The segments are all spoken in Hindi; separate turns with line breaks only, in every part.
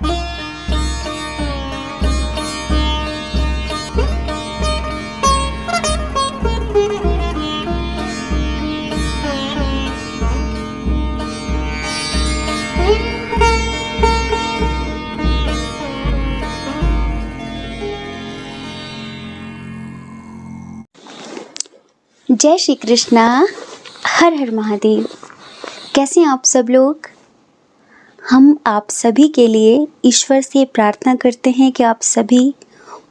जय श्री कृष्णा, हर हर महादेव। कैसे हैं आप सब लोग? हम आप सभी के लिए ईश्वर से प्रार्थना करते हैं कि आप सभी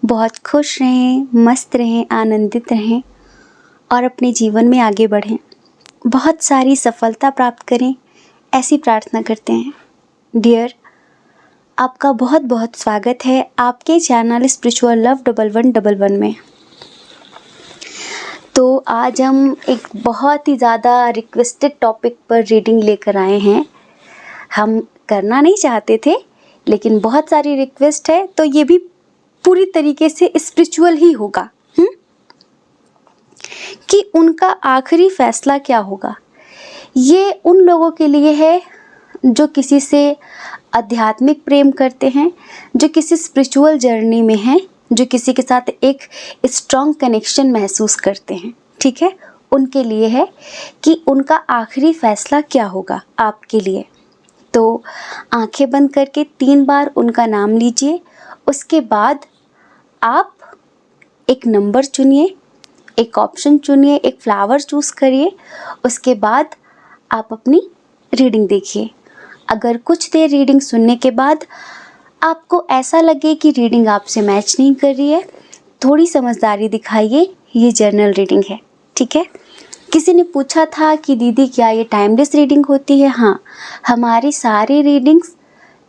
बहुत खुश रहें, मस्त रहें, आनंदित रहें और अपने जीवन में आगे बढ़ें, बहुत सारी सफलता प्राप्त करें, ऐसी प्रार्थना करते हैं। डियर, आपका बहुत बहुत स्वागत है आपके चैनल स्पिरिचुअल लव 1111 में। तो आज हम एक बहुत ही ज़्यादा रिक्वेस्टेड टॉपिक पर रीडिंग लेकर आए हैं। हम करना नहीं चाहते थे, लेकिन बहुत सारी रिक्वेस्ट है, तो ये भी पूरी तरीके से स्पिरिचुअल ही होगा। कि उनका आखिरी फैसला क्या होगा। ये उन लोगों के लिए है जो किसी से आध्यात्मिक प्रेम करते हैं, जो किसी स्पिरिचुअल जर्नी में हैं, जो किसी के साथ एक स्ट्रॉन्ग कनेक्शन महसूस करते हैं। ठीक है, उनके लिए है कि उनका आखिरी फैसला क्या होगा आपके लिए। तो आंखें बंद करके 3 बार उनका नाम लीजिए। उसके बाद आप एक नंबर चुनिए, एक ऑप्शन चुनिए, एक फ्लावर चूज़ करिए। उसके बाद आप अपनी रीडिंग देखिए। अगर कुछ देर रीडिंग सुनने के बाद आपको ऐसा लगे कि रीडिंग आपसे मैच नहीं कर रही है, थोड़ी समझदारी दिखाइए, ये जर्नल रीडिंग है। ठीक है। किसी ने पूछा था कि दीदी क्या ये टाइमलेस रीडिंग होती है? हाँ, हमारी सारी रीडिंग्स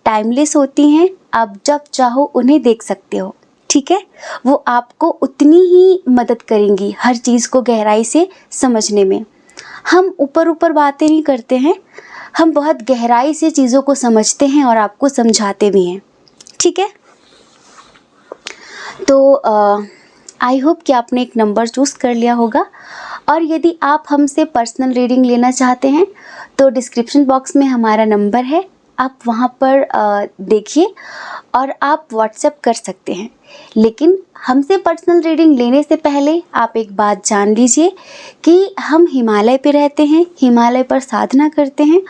टाइमलेस होती हैं। आप जब चाहो उन्हें देख सकते हो। ठीक है, वो आपको उतनी ही मदद करेंगी हर चीज़ को गहराई से समझने में। हम ऊपर ऊपर बातें नहीं करते हैं, हम बहुत गहराई से चीज़ों को समझते हैं और आपको समझाते भी हैं। ठीक है, तो आई होप कि आपने एक नंबर चूज़ कर लिया होगा। और यदि आप हमसे पर्सनल रीडिंग लेना चाहते हैं तो डिस्क्रिप्शन बॉक्स में हमारा नंबर है, आप वहाँ पर देखिए और आप व्हाट्सएप कर सकते हैं। लेकिन हमसे पर्सनल रीडिंग लेने से पहले आप एक बात जान लीजिए कि हम हिमालय पे रहते हैं, हिमालय पर साधना करते हैं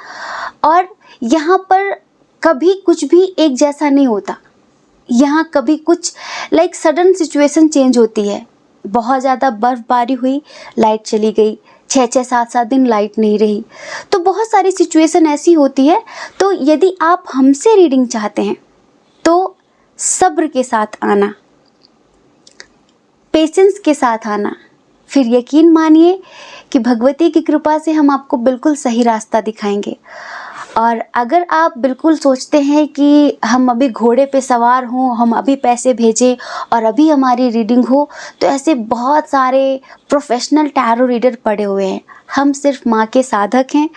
और यहाँ पर कभी कुछ भी एक जैसा नहीं होता। यहाँ कभी कुछ सडन सिचुएशन चेंज होती है। बहुत ज़्यादा बर्फ़बारी हुई, लाइट चली गई, 6-6, 7-7 दिन लाइट नहीं रही। तो बहुत सारी सिचुएशन ऐसी होती है। तो यदि आप हमसे रीडिंग चाहते हैं तो सब्र के साथ आना, पेशेंस के साथ आना। फिर यकीन मानिए कि भगवती की कृपा से हम आपको बिल्कुल सही रास्ता दिखाएंगे। और अगर आप बिल्कुल सोचते हैं कि हम अभी घोड़े पे सवार हों, हम अभी पैसे भेजें और अभी हमारी रीडिंग हो, तो ऐसे बहुत सारे प्रोफेशनल टैरो रीडर पड़े हुए हैं। हम सिर्फ माँ के साधक हैं,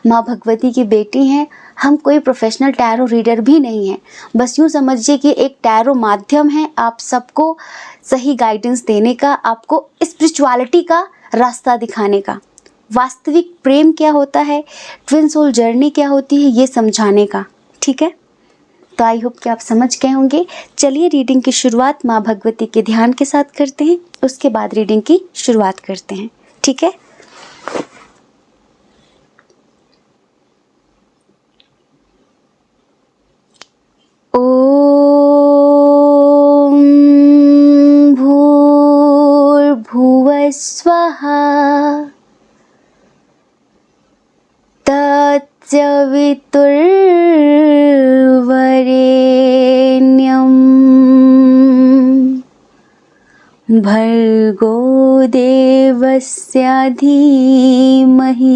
माँ भगवती की बेटी हैं। हम कोई प्रोफेशनल टैरो रीडर भी नहीं हैं। बस यूँ समझिए कि एक टैरो माध्यम है आप सबको सही गाइडेंस देने का, आपको स्पिरिचुअलिटी का रास्ता दिखाने का, वास्तविक प्रेम क्या होता है, ट्विन सोल जर्नी क्या होती है, ये समझाने का। ठीक है, तो आई होप कि आप समझ गए होंगे। चलिए रीडिंग की शुरुआत माँ भगवती के ध्यान के साथ करते हैं, उसके बाद रीडिंग की शुरुआत करते हैं। ठीक है, ओम भूर्भुवः स्वः तत्सवितुर्वरेण्यं भर्गो देवस्य धीमहि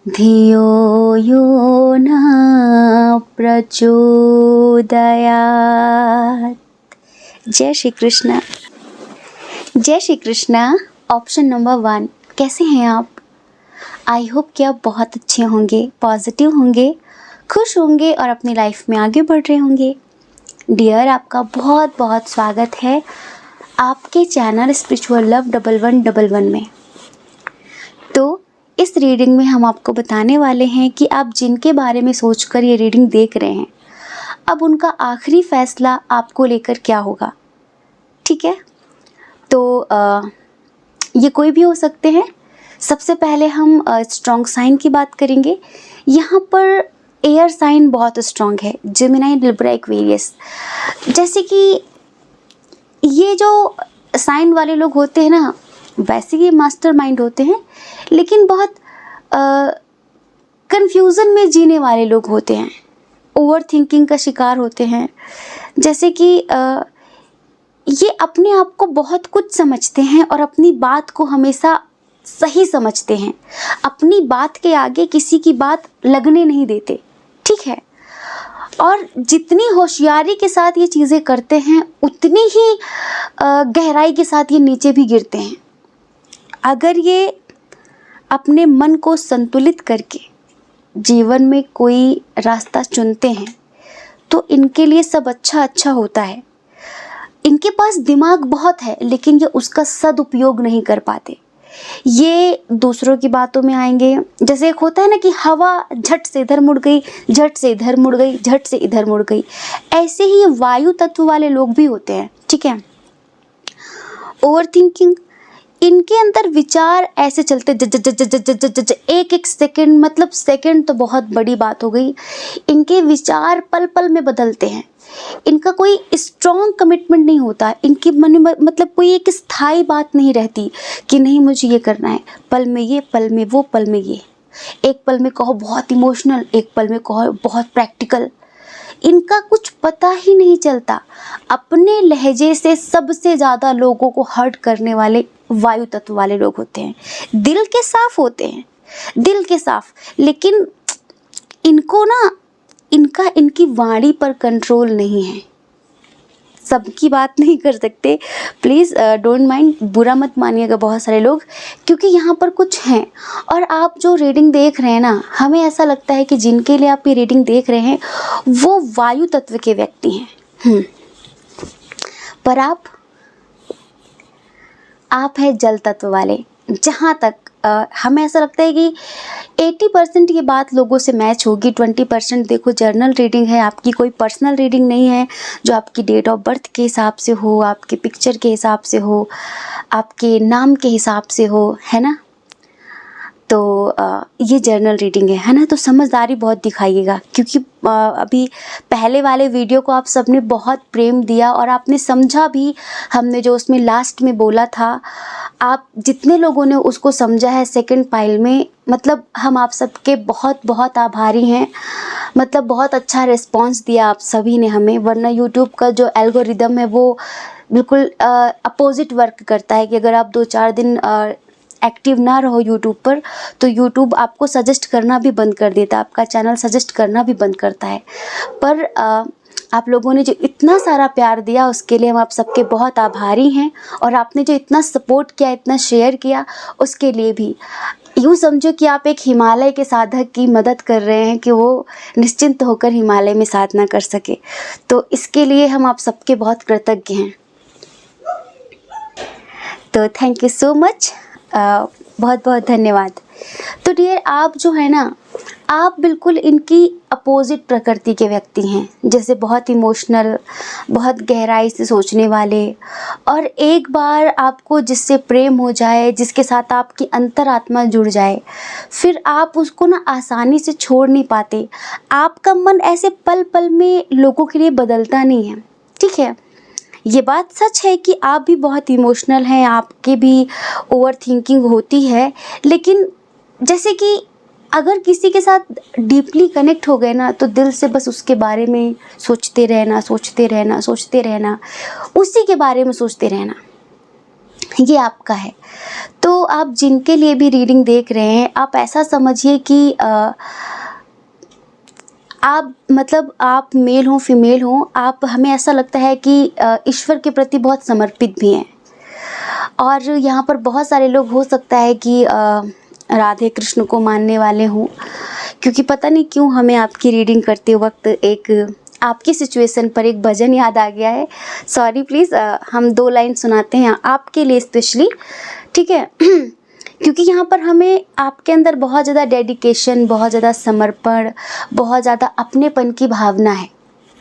धियो यो न प्रचोदयात्। जय श्री कृष्णा। जय श्री कृष्णा। ऑप्शन नंबर 1, कैसे हैं आप? आई होप कि आप बहुत अच्छे होंगे, पॉजिटिव होंगे, खुश होंगे और अपनी लाइफ में आगे बढ़ रहे होंगे। डियर, आपका बहुत बहुत स्वागत है आपके चैनल स्पिरिचुअल लव 1111 में। तो इस रीडिंग में हम आपको बताने वाले हैं कि आप जिनके बारे में सोचकर ये रीडिंग देख रहे हैं, अब उनका आखिरी फैसला आपको लेकर क्या होगा। ठीक है, तो ये कोई भी हो सकते हैं। सबसे पहले हम स्ट्रॉन्ग साइन की बात करेंगे। यहाँ पर एयर साइन बहुत स्ट्रॉन्ग है, जेमिनी, लिब्रा, एक्वेरियस। जैसे कि ये जो साइन वाले लोग होते हैं ना, वैसे ये मास्टरमाइंड होते हैं, लेकिन बहुत कंफ्यूजन में जीने वाले लोग होते हैं, ओवर थिंकिंग का शिकार होते हैं। जैसे कि ये अपने आप को बहुत कुछ समझते हैं और अपनी बात को हमेशा सही समझते हैं, अपनी बात के आगे किसी की बात लगने नहीं देते। ठीक है, और जितनी होशियारी के साथ ये चीज़ें करते हैं, उतनी ही गहराई के साथ ये नीचे भी गिरते हैं। अगर ये अपने मन को संतुलित करके जीवन में कोई रास्ता चुनते हैं तो इनके लिए सब अच्छा होता है। इनके पास दिमाग बहुत है, लेकिन ये उसका सदुपयोग नहीं कर पाते। ये दूसरों की बातों में आएंगे। जैसे एक होता है ना कि हवा झट से इधर मुड़ गई, झट से इधर मुड़ गई, झट से इधर मुड़ गई, ऐसे ही ये वायु तत्व वाले लोग भी होते हैं। ठीक है, ओवर थिंकिंग, इनके अंदर विचार ऐसे चलते एक एक सेकंड, मतलब सेकंड तो बहुत बड़ी बात हो गई। इनके विचार पल पल में बदलते हैं। इनका कोई स्ट्रॉन्ग कमिटमेंट नहीं होता, इनके मन में मतलब कोई एक स्थायी बात नहीं रहती कि नहीं मुझे ये करना है, पल में ये, पल में वो, पल में ये। एक पल में कहो बहुत इमोशनल, एक पल में कहो बहुत प्रैक्टिकल। इनका कुछ पता ही नहीं चलता। अपने लहजे से सबसे ज़्यादा लोगों को हर्ट करने वाले वायु तत्व वाले लोग होते हैं। दिल के साफ होते हैं, दिल के साफ, लेकिन इनको ना इनकी वाणी पर कंट्रोल नहीं है। सबकी बात नहीं कर सकते, प्लीज़ डोंट माइंड, बुरा मत मानिएगा बहुत सारे लोग, क्योंकि यहाँ पर कुछ हैं। और आप जो रीडिंग देख रहे हैं ना, हमें ऐसा लगता है कि जिनके लिए आप ये रीडिंग देख रहे हैं वो वायु तत्व के व्यक्ति हैं। पर आप है जल तत्व वाले। जहाँ तक हमें ऐसा लगता है कि 80% ये बात लोगों से मैच होगी, 20% देखो जर्नल रीडिंग है, आपकी कोई पर्सनल रीडिंग नहीं है जो आपकी डेट ऑफ बर्थ के हिसाब से हो, आपके पिक्चर के हिसाब से हो, आपके नाम के हिसाब से हो, है ना। तो ये जर्नल रीडिंग है ना। तो समझदारी बहुत दिखाइएगा, क्योंकि अभी पहले वाले वीडियो को आप सबने बहुत प्रेम दिया और आपने समझा भी। हमने जो उसमें लास्ट में बोला था, आप जितने लोगों ने उसको समझा है सेकंड पाइल में, मतलब हम आप सबके बहुत बहुत आभारी हैं। मतलब बहुत अच्छा रिस्पांस दिया आप सभी ने हमें, वरना यूट्यूब का जो एल्गोरिदम है वो बिल्कुल अपोजिट वर्क करता है कि अगर आप 2-4 दिन एक्टिव ना रहो यूट्यूब पर तो यूट्यूब आपको सजेस्ट करना भी बंद कर देता है, आपका चैनल सजेस्ट करना भी बंद करता है। पर आप लोगों ने जो इतना सारा प्यार दिया उसके लिए हम आप सबके बहुत आभारी हैं। और आपने जो इतना सपोर्ट किया, इतना शेयर किया, उसके लिए भी। यूँ समझो कि आप एक हिमालय के साधक की मदद कर रहे हैं कि वो निश्चिंत होकर हिमालय में साधना कर सके। तो इसके लिए हम आप सबके बहुत कृतज्ञ हैं। तो थैंक यू सो मच, बहुत बहुत धन्यवाद। तो डियर, आप जो है ना, आप बिल्कुल इनकी अपोजिट प्रकृति के व्यक्ति हैं। जैसे बहुत इमोशनल, बहुत गहराई से सोचने वाले, और एक बार आपको जिससे प्रेम हो जाए, जिसके साथ आपकी अंतरात्मा जुड़ जाए, फिर आप उसको ना आसानी से छोड़ नहीं पाते। आपका मन ऐसे पल पल में लोगों के लिए बदलता नहीं है। ठीक है, ये बात सच है कि आप भी बहुत इमोशनल हैं, आपके भी ओवर थिंकिंग होती है। लेकिन जैसे कि अगर किसी के साथ डीपली कनेक्ट हो गए ना, तो दिल से बस उसके बारे में सोचते रहना, सोचते रहना, सोचते रहना, उसी के बारे में सोचते रहना, ये आपका है। तो आप जिनके लिए भी रीडिंग देख रहे हैं, आप ऐसा समझिए कि आप मतलब आप मेल हो फीमेल हो, आप, हमें ऐसा लगता है कि ईश्वर के प्रति बहुत समर्पित भी हैं। और यहाँ पर बहुत सारे लोग हो सकता है कि राधे कृष्ण को मानने वाले हों, क्योंकि पता नहीं क्यों हमें आपकी रीडिंग करते वक्त एक आपकी सिचुएशन पर एक भजन याद आ गया है। सॉरी प्लीज़, हम 2 लाइन सुनाते हैं आपके लिए स्पेशली। ठीक है क्योंकि यहाँ पर हमें आपके अंदर बहुत ज़्यादा डेडिकेशन, बहुत ज़्यादा समर्पण, बहुत ज़्यादा अपनेपन की भावना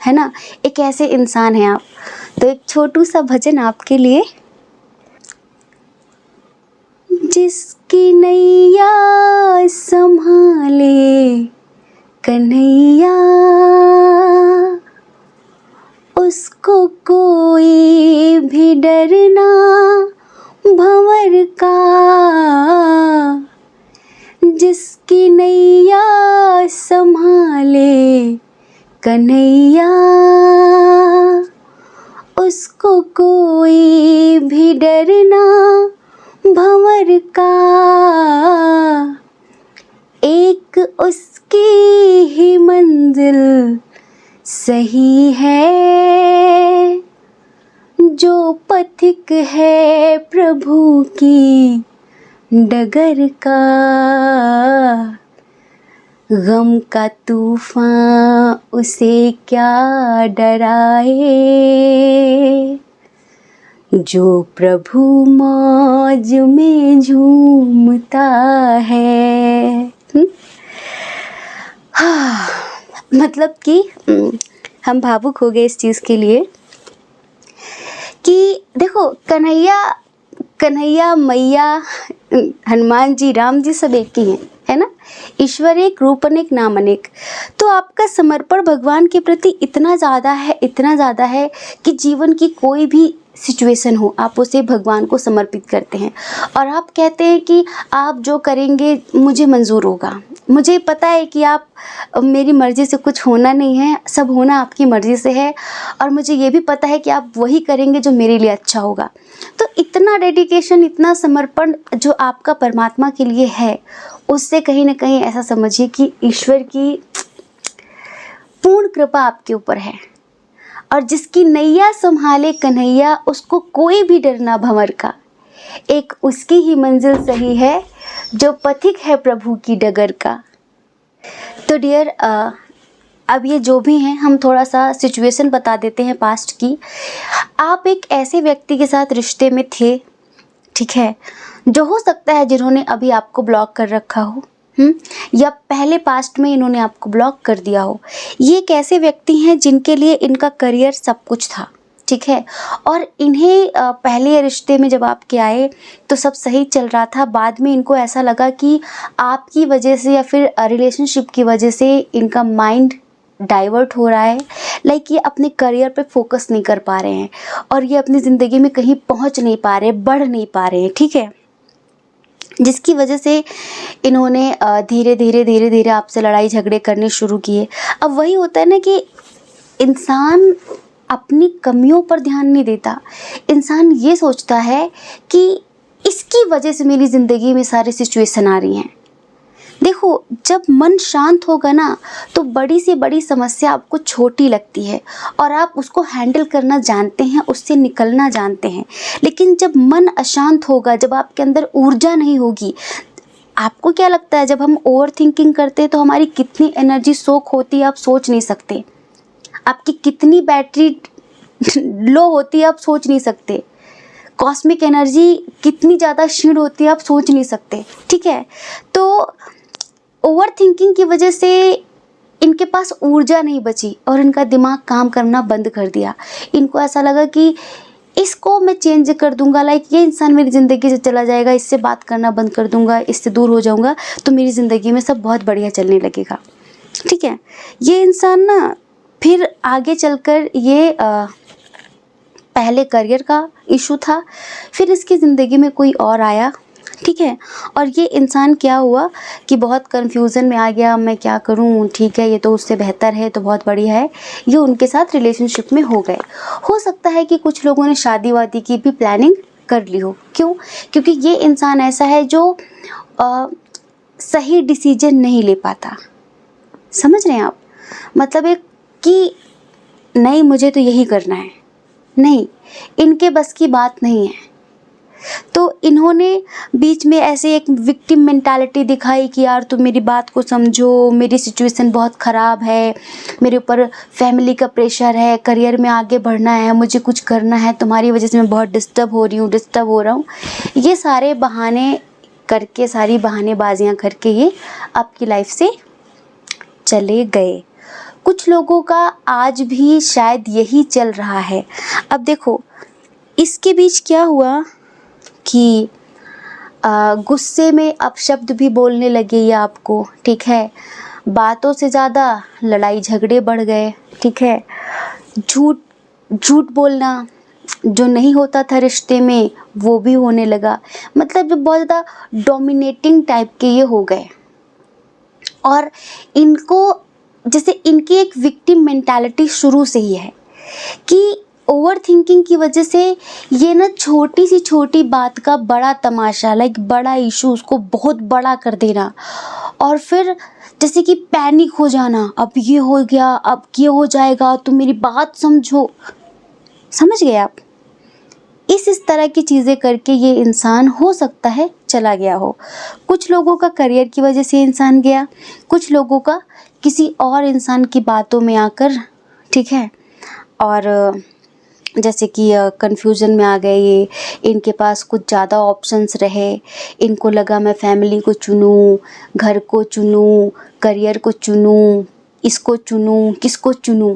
है ना, एक ऐसे इंसान हैं आप। तो एक छोटू सा भजन आपके लिए। जिसकी नैया संभाले कन्हैया, उसको कोई भी डर ना भंवर का। जिसकी नैया संभाले कन्हैया, उसको कोई भी डर ना भंवर का। एक उसकी ही मंजिल सही है, जो पथिक है प्रभु की डगर का। गम का तूफान उसे क्या डराए, जो प्रभु मौज में झूमता है। हाँ, मतलब कि हम भावुक हो गए इस चीज़ के लिए कि देखो, कन्हैया मैया, हनुमान जी, राम जी सब एक ही हैं, है ना। ईश्वर एक, रूप अनेक, नाम अनेक। तो आपका समर्पण भगवान के प्रति इतना ज़्यादा है कि जीवन की कोई भी सिचुएशन हो, आप उसे भगवान को समर्पित करते हैं और आप कहते हैं कि आप जो करेंगे मुझे मंजूर होगा। मुझे पता है कि आप, मेरी मर्ज़ी से कुछ होना नहीं है, सब होना आपकी मर्ज़ी से है, और मुझे ये भी पता है कि आप वही करेंगे जो मेरे लिए अच्छा होगा। तो इतना डेडिकेशन, इतना समर्पण जो आपका परमात्मा के लिए है, उससे कहीं ना कहीं ऐसा समझिए कि ईश्वर की पूर्ण कृपा आपके ऊपर है। और जिसकी नैया संभाले कन्हैया, उसको कोई भी डर ना भंवर का। एक उसकी ही मंजिल सही है, जो पथिक है प्रभु की डगर का। तो डियर, अब ये जो भी हैं, हम थोड़ा सा सिचुएशन बता देते हैं पास्ट की। आप एक ऐसे व्यक्ति के साथ रिश्ते में थे, ठीक है, जो हो सकता है जिन्होंने अभी आपको ब्लॉक कर रखा हो, या पहले पास्ट में इन्होंने आपको ब्लॉक कर दिया हो। ये एक ऐसे व्यक्ति हैं जिनके लिए इनका करियर सब कुछ था, ठीक है, और इन्हें पहले रिश्ते में जब आपके आए तो सब सही चल रहा था। बाद में इनको ऐसा लगा कि आपकी वजह से या फिर रिलेशनशिप की वजह से इनका माइंड डाइवर्ट हो रहा है, लाइक ये अपने करियर पे फोकस नहीं कर पा रहे हैं और ये अपनी ज़िंदगी में कहीं पहुंच नहीं पा रहे, बढ़ नहीं पा रहे हैं, ठीक है। जिसकी वजह से इन्होंने धीरे धीरे आपसे लड़ाई झगड़े करने शुरू किए। अब वही होता है ना कि इंसान अपनी कमियों पर ध्यान नहीं देता। इंसान ये सोचता है कि इसकी वजह से मेरी ज़िंदगी में सारी सिचुएशन आ रही हैं। देखो, जब मन शांत होगा ना तो बड़ी से बड़ी समस्या आपको छोटी लगती है और आप उसको हैंडल करना जानते हैं, उससे निकलना जानते हैं। लेकिन जब मन अशांत होगा, जब आपके अंदर ऊर्जा नहीं होगी, आपको क्या लगता है जब हम ओवर थिंकिंग करते हैं तो हमारी कितनी एनर्जी सोख होती है आप सोच नहीं सकते। आपकी कितनी बैटरी लो होती है आप सोच नहीं सकते। कॉस्मिक एनर्जी कितनी ज़्यादा क्षीण होती है आप सोच नहीं सकते, ठीक है। तो ओवर थिंकिंग की वजह से इनके पास ऊर्जा नहीं बची और इनका दिमाग काम करना बंद कर दिया। इनको ऐसा लगा कि इसको मैं चेंज कर दूंगा, लाइक ये इंसान मेरी ज़िंदगी से चला जाएगा, इससे बात करना बंद कर दूंगा, इससे दूर हो जाऊंगा तो मेरी ज़िंदगी में सब बहुत बढ़िया चलने लगेगा, ठीक है। ये इंसान ना फिर आगे चलकर ये पहले करियर का इशू था, फिर इसकी ज़िंदगी में कोई और आया, ठीक है। और ये इंसान क्या हुआ कि बहुत कन्फ्यूज़न में आ गया, मैं क्या करूं, ठीक है ये तो उससे बेहतर है तो बहुत बढ़िया है। ये उनके साथ रिलेशनशिप में हो गए। हो सकता है कि कुछ लोगों ने शादी वादी की भी प्लानिंग कर ली हो। क्यों? क्योंकि ये इंसान ऐसा है जो सही डिसीजन नहीं ले पाता। समझ रहे हैं आप? मतलब एक कि नहीं मुझे तो यही करना है, नहीं, इनके बस की बात नहीं है। तो इन्होंने बीच में ऐसे एक विक्टिम मेंटालिटी दिखाई कि यार तुम मेरी बात को समझो, मेरी सिचुएशन बहुत ख़राब है, मेरे ऊपर फैमिली का प्रेशर है, करियर में आगे बढ़ना है, मुझे कुछ करना है, तुम्हारी वजह से मैं बहुत डिस्टर्ब हो रहा हूँ। ये सारे बहाने करके, सारी बहानेबाजियां करके ये आपकी लाइफ से चले गए। कुछ लोगों का आज भी शायद यही चल रहा है। अब देखो, इसके बीच क्या हुआ कि गुस्से में अपशब्द भी बोलने लगे ये आपको, ठीक है। बातों से ज़्यादा लड़ाई झगड़े बढ़ गए, ठीक है। झूठ झूठ बोलना जो नहीं होता था रिश्ते में वो भी होने लगा। मतलब जो बहुत ज़्यादा डोमिनेटिंग टाइप के ये हो गए। और इनको जैसे इनकी एक विक्टिम मेंटालिटी शुरू से ही है कि ओवर थिंकिंग की वजह से ये ना छोटी सी छोटी बात का बड़ा तमाशा, लाइक बड़ा इशू, उसको बहुत बड़ा कर देना और फिर जैसे कि पैनिक हो जाना, अब ये हो गया, अब ये हो जाएगा, तुम मेरी बात समझो। समझ गए आप? इस तरह की चीज़ें करके ये इंसान हो सकता है चला गया हो। कुछ लोगों का करियर की वजह से इंसान गया, कुछ लोगों का किसी और इंसान की बातों में आकर, ठीक है, और जैसे कि कन्फ्यूज़न में आ गए ये, इनके पास कुछ ज़्यादा ऑप्शंस रहे, इनको लगा मैं फैमिली को चुनूं, घर को चुनूं, करियर को चुनूं, इसको चुनूं, किसको चुनूं,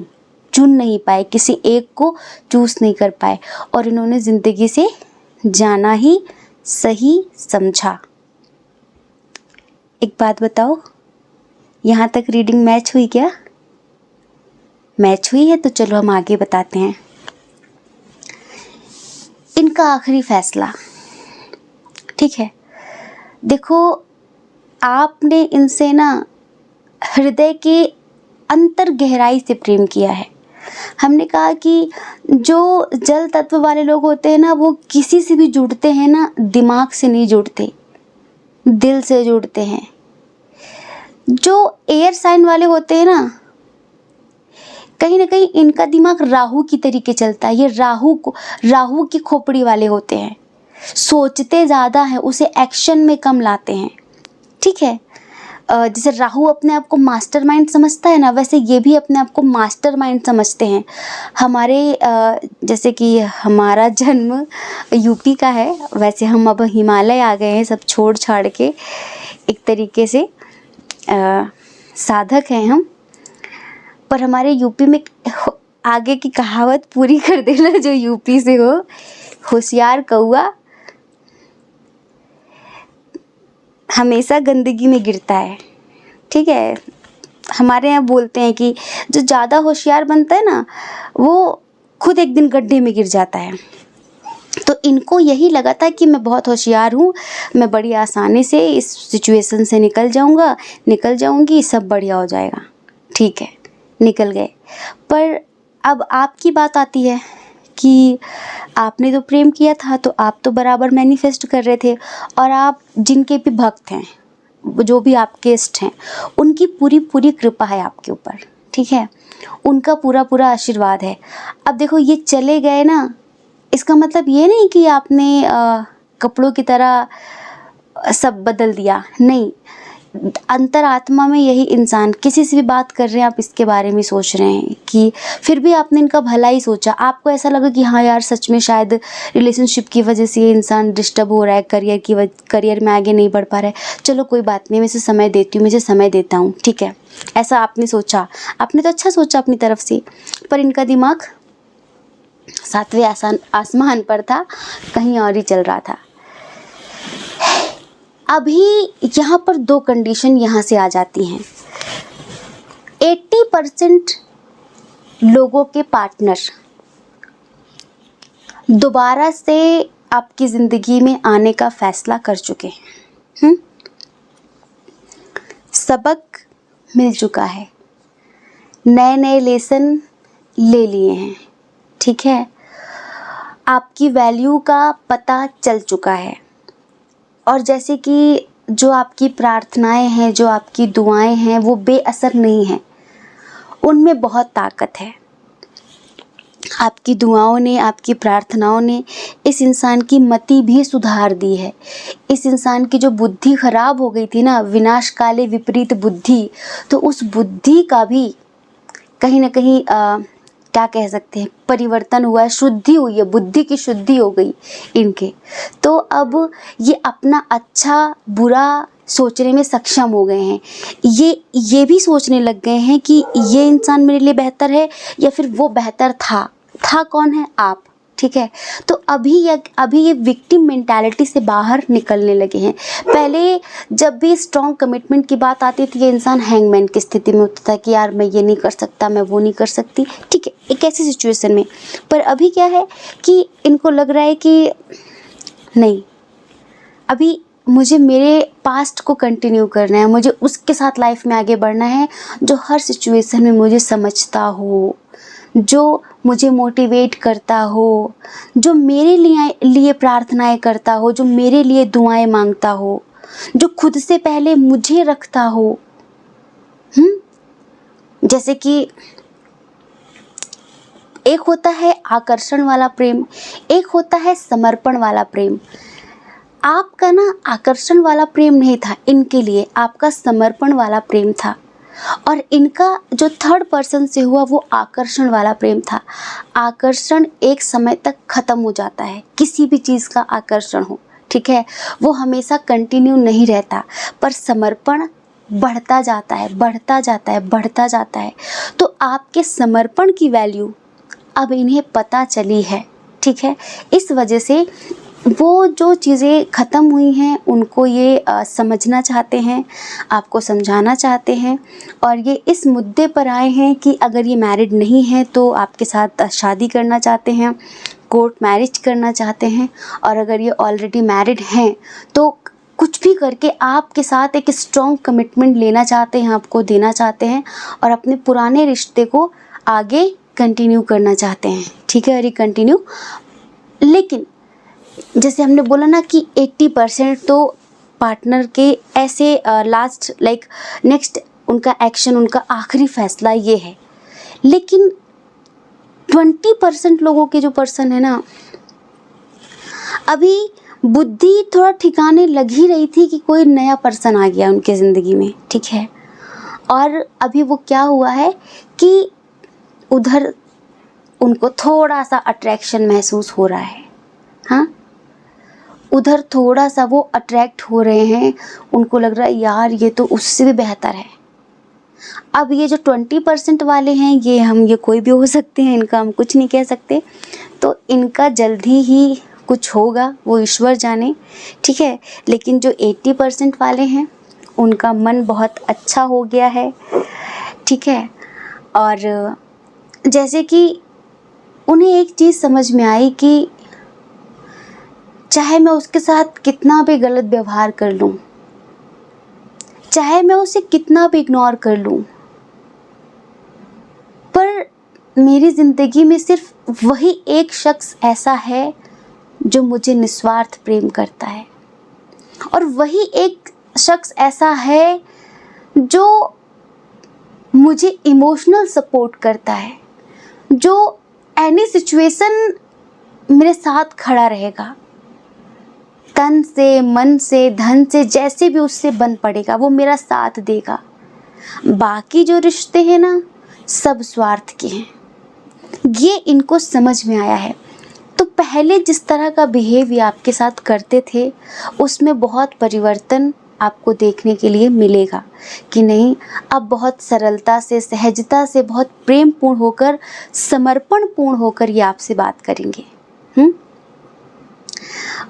चुन नहीं पाए, किसी एक को चूज़ नहीं कर पाए और इन्होंने ज़िंदगी से जाना ही सही समझा। एक बात बताओ, यहाँ तक रीडिंग मैच हुई क्या? मैच हुई है तो चलो हम आगे बताते हैं। इनका आखिरी फैसला, ठीक है। देखो, आपने इनसे ना हृदय के अंतर गहराई से प्रेम किया है। हमने कहा कि जो जल तत्व वाले लोग होते हैं ना, वो किसी से भी जुड़ते हैं ना, दिमाग से नहीं जुड़ते, दिल से जुड़ते हैं। जो एयर साइन वाले होते हैं ना कहीं इनका दिमाग राहु की तरीके चलता है। ये राहु की खोपड़ी वाले होते हैं, सोचते ज़्यादा हैं, उसे एक्शन में कम लाते हैं, ठीक है। जैसे राहु अपने आप को मास्टरमाइंड समझता है ना, वैसे ये भी अपने आप को मास्टरमाइंड समझते हैं। हमारे जैसे कि हमारा जन्म यूपी का है, वैसे हम अब हिमालय आ गए हैं, सब छोड़ छाड़ के एक तरीके से साधक हैं हम। पर हमारे यूपी में आगे की कहावत पूरी कर देना जो यूपी से हो, होशियार कौआ हमेशा गंदगी में गिरता है, ठीक है। हमारे यहाँ बोलते हैं कि जो ज़्यादा होशियार बनता है ना, वो खुद एक दिन गड्ढे में गिर जाता है। तो इनको यही लगा था कि मैं बहुत होशियार हूँ, मैं बड़ी आसानी से इस सिचुएशन से निकल जाऊँगी, सब बढ़िया हो जाएगा, ठीक है। निकल गए। पर अब आपकी बात आती है कि आपने तो प्रेम किया था, तो आप तो बराबर मैनिफेस्ट कर रहे थे, और आप जिनके भी भक्त हैं, जो भी आपके इष्ट हैं, उनकी पूरी पूरी कृपा है आपके ऊपर, ठीक है। उनका पूरा पूरा आशीर्वाद है। अब देखो, ये चले गए ना, इसका मतलब ये नहीं कि आपने कपड़ों की तरह सब बदल दिया, नहीं। अंतरात्मा में यही इंसान, किसी से भी बात कर रहे हैं आप, इसके बारे में सोच रहे हैं कि फिर भी आपने इनका भला ही सोचा। आपको ऐसा लगा कि हाँ यार, सच में शायद रिलेशनशिप की वजह से ये इंसान डिस्टर्ब हो रहा है, करियर में आगे नहीं बढ़ पा रहा है, चलो कोई बात नहीं, मैं इसे समय देती हूँ, मैं इसे समय देता हूँ, ठीक है। ऐसा आपने सोचा, आपने तो अच्छा सोचा अपनी तरफ से, पर इनका दिमाग 7वें आसमान पर था, कहीं और ही चल रहा था। अभी यहाँ पर 2 कंडीशन यहाँ से आ जाती हैं। 80% लोगों के पार्टनर दोबारा से आपकी ज़िंदगी में आने का फैसला कर चुके हैं। सबक मिल चुका है, नए नए लेसन ले लिए हैं, ठीक है। आपकी वैल्यू का पता चल चुका है, और जैसे कि जो आपकी प्रार्थनाएं हैं, जो आपकी दुआएं हैं, वो बेअसर नहीं हैं, उनमें बहुत ताकत है। आपकी दुआओं ने, आपकी प्रार्थनाओं ने इस इंसान की मति भी सुधार दी है। इस इंसान की जो बुद्धि खराब हो गई थी ना, विनाश काले विपरीत बुद्धि, तो उस बुद्धि का भी कहीं ना कहीं क्या कह सकते हैं, परिवर्तन हुआ है, शुद्धि हुई है, बुद्धि की शुद्धि हो गई इनके। तो अब ये अपना अच्छा बुरा सोचने में सक्षम हो गए हैं। ये भी सोचने लग गए हैं कि ये इंसान मेरे लिए बेहतर है या फिर वो बेहतर था कौन है, आप। ठीक है, तो अभी ये विक्टिम मेंटालिटी से बाहर निकलने लगे हैं। पहले जब भी स्ट्रॉन्ग कमिटमेंट की बात आती थी, ये इंसान हैंगमैन की स्थिति में होता था कि यार मैं ये नहीं कर सकता, मैं वो नहीं कर सकती। ठीक है, एक ऐसी सिचुएशन में। पर अभी क्या है कि इनको लग रहा है कि नहीं, अभी मुझे मेरे पास्ट को कंटिन्यू करना है, मुझे उसके साथ लाइफ में आगे बढ़ना है जो हर सिचुएशन में मुझे समझता हो, जो मुझे मोटिवेट करता हो, जो मेरे लिए प्रार्थनाएं करता हो, जो मेरे लिए दुआएं मांगता हो, जो खुद से पहले मुझे रखता हो। जैसे कि एक होता है आकर्षण वाला प्रेम, एक होता है समर्पण वाला प्रेम। आपका ना आकर्षण वाला प्रेम नहीं था इनके लिए, आपका समर्पण वाला प्रेम था। और इनका जो थर्ड पर्सन से हुआ वो आकर्षण वाला प्रेम था। आकर्षण एक समय तक ख़त्म हो जाता है, किसी भी चीज़ का आकर्षण हो, ठीक है, वो हमेशा कंटिन्यू नहीं रहता। पर समर्पण बढ़ता जाता है, बढ़ता जाता है, बढ़ता जाता है। तो आपके समर्पण की वैल्यू अब इन्हें पता चली है। ठीक है, इस वजह से वो जो चीज़ें ख़त्म हुई हैं उनको ये समझना चाहते हैं, आपको समझाना चाहते हैं। और ये इस मुद्दे पर आए हैं कि अगर ये मैरिड नहीं है तो आपके साथ शादी करना चाहते हैं, कोर्ट मैरिज करना चाहते हैं। और अगर ये ऑलरेडी मैरिड हैं तो कुछ भी करके आपके साथ एक स्ट्रॉन्ग कमिटमेंट लेना चाहते हैं, आपको देना चाहते हैं और अपने पुराने रिश्ते को आगे कंटिन्यू करना चाहते हैं। ठीक है, और ये कंटिन्यू, लेकिन जैसे हमने बोला ना कि 80% तो पार्टनर के ऐसे लास्ट नेक्स्ट उनका एक्शन, उनका आखिरी फैसला ये है। लेकिन 20% लोगों के जो पर्सन है ना, अभी बुद्धि थोड़ा ठिकाने लग ही रही थी कि कोई नया पर्सन आ गया उनके ज़िंदगी में। ठीक है, और अभी वो क्या हुआ है कि उधर उनको थोड़ा सा अट्रैक्शन महसूस हो रहा है। हाँ, उधर थोड़ा सा वो अट्रैक्ट हो रहे हैं, उनको लग रहा है यार ये तो उससे भी बेहतर है। अब ये जो 20% वाले हैं, ये कोई भी हो सकते हैं, इनका हम कुछ नहीं कह सकते। तो इनका जल्दी ही कुछ होगा, वो ईश्वर जाने। ठीक है, लेकिन जो 80% वाले हैं उनका मन बहुत अच्छा हो गया है। ठीक है, और जैसे कि उन्हें एक चीज़ समझ में आई कि चाहे मैं उसके साथ कितना भी गलत व्यवहार कर लूँ, चाहे मैं उसे कितना भी इग्नोर कर लूँ, पर मेरी ज़िंदगी में सिर्फ वही एक शख्स ऐसा है जो मुझे निस्वार्थ प्रेम करता है। और वही एक शख्स ऐसा है जो मुझे इमोशनल सपोर्ट करता है, जो एनी सिचुएशन मेरे साथ खड़ा रहेगा, तन से, मन से, धन से, जैसे भी उससे बन पड़ेगा वो मेरा साथ देगा। बाकी जो रिश्ते हैं ना, सब स्वार्थ के हैं, ये इनको समझ में आया है। तो पहले जिस तरह का बिहेव ये आपके साथ करते थे उसमें बहुत परिवर्तन आपको देखने के लिए मिलेगा कि नहीं, अब बहुत सरलता से, सहजता से, बहुत प्रेम पूर्ण होकर, समर्पण पूर्ण होकर ये आपसे बात करेंगे।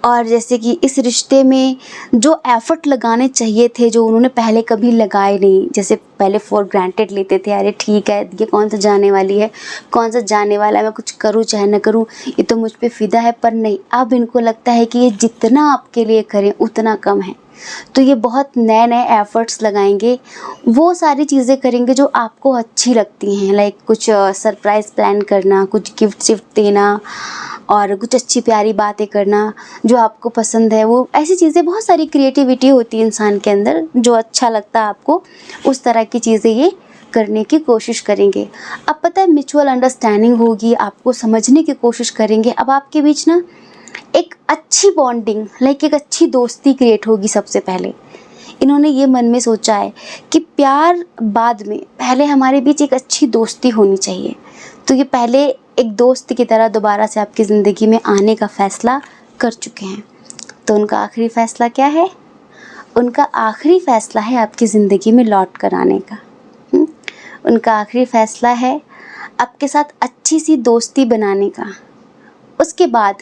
और जैसे कि इस रिश्ते में जो एफर्ट लगाने चाहिए थे, जो उन्होंने पहले कभी लगाए नहीं, जैसे पहले फॉर ग्रांटेड लेते थे, अरे ठीक है ये कौन सा जाने वाली है, कौन सा जाने वाला है, मैं कुछ करूँ चाहे न करूँ, ये तो मुझ पे फिदा है। पर नहीं, अब इनको लगता है कि ये जितना आपके लिए करें उतना कम है। तो ये बहुत नए नए एफ़र्ट्स लगाएंगे, वो सारी चीज़ें करेंगे जो आपको अच्छी लगती हैं, लाइक कुछ सरप्राइज़ प्लान करना, कुछ गिफ्ट देना और कुछ अच्छी प्यारी बातें करना जो आपको पसंद है। वो ऐसी चीज़ें, बहुत सारी क्रिएटिविटी होती है इंसान के अंदर, जो अच्छा लगता है आपको उस तरह की चीज़ें ये करने की कोशिश करेंगे। अब पता है म्यूचुअल अंडरस्टैंडिंग होगी, आपको समझने की कोशिश करेंगे। अब आपके बीच ना एक अच्छी बॉन्डिंग, लाइक एक अच्छी दोस्ती क्रिएट होगी सबसे पहले। इन्होंने ये मन में सोचा है कि प्यार बाद में, पहले हमारे बीच एक अच्छी दोस्ती होनी चाहिए। तो ये पहले एक दोस्त की तरह दोबारा से आपकी ज़िंदगी में आने का फ़ैसला कर चुके हैं। तो उनका आखिरी फ़ैसला क्या है? उनका आखिरी फ़ैसला है आपकी ज़िंदगी में लौट कर आने का। उनका आखिरी फ़ैसला है आपके साथ अच्छी सी दोस्ती बनाने का। उसके बाद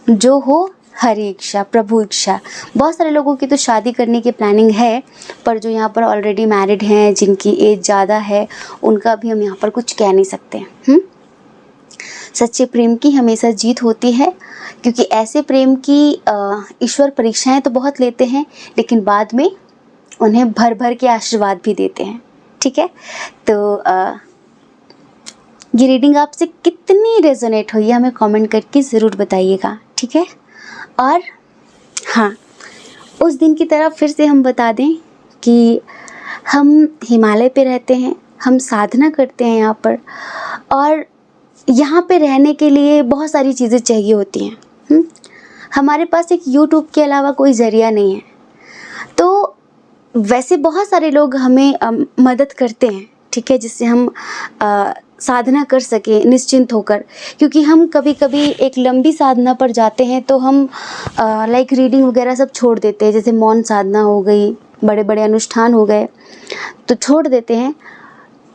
जो हो हरि इच्छा प्रभु इच्छा। बहुत सारे लोगों की तो शादी करने की प्लानिंग है, पर जो यहाँ पर ऑलरेडी मैरिड हैं, जिनकी एज ज़्यादा है, उनका भी हम यहाँ पर कुछ कह नहीं सकते। सच्चे प्रेम की हमेशा जीत होती है, क्योंकि ऐसे प्रेम की ईश्वर परीक्षाएं तो बहुत लेते हैं, लेकिन बाद में उन्हें भर भर के आशीर्वाद भी देते हैं। ठीक है, तो ये रीडिंग आपसे कितनी रेजोनेट हुई है हमें कमेंट करके ज़रूर बताइएगा। ठीक है, और हाँ, उस दिन की तरह फिर से हम बता दें कि हम हिमालय पे रहते हैं, हम साधना करते हैं यहाँ पर, और यहाँ पे रहने के लिए बहुत सारी चीज़ें चाहिए होती हैं। हमारे पास एक यूट्यूब के अलावा कोई ज़रिया नहीं है। तो वैसे बहुत सारे लोग हमें मदद करते हैं, ठीक है, जिससे हम साधना कर सकें निश्चिंत होकर। क्योंकि हम कभी कभी एक लंबी साधना पर जाते हैं तो हम लाइक रीडिंग वगैरह सब छोड़ देते हैं, जैसे मौन साधना हो गई, बड़े बड़े अनुष्ठान हो गए, तो छोड़ देते हैं।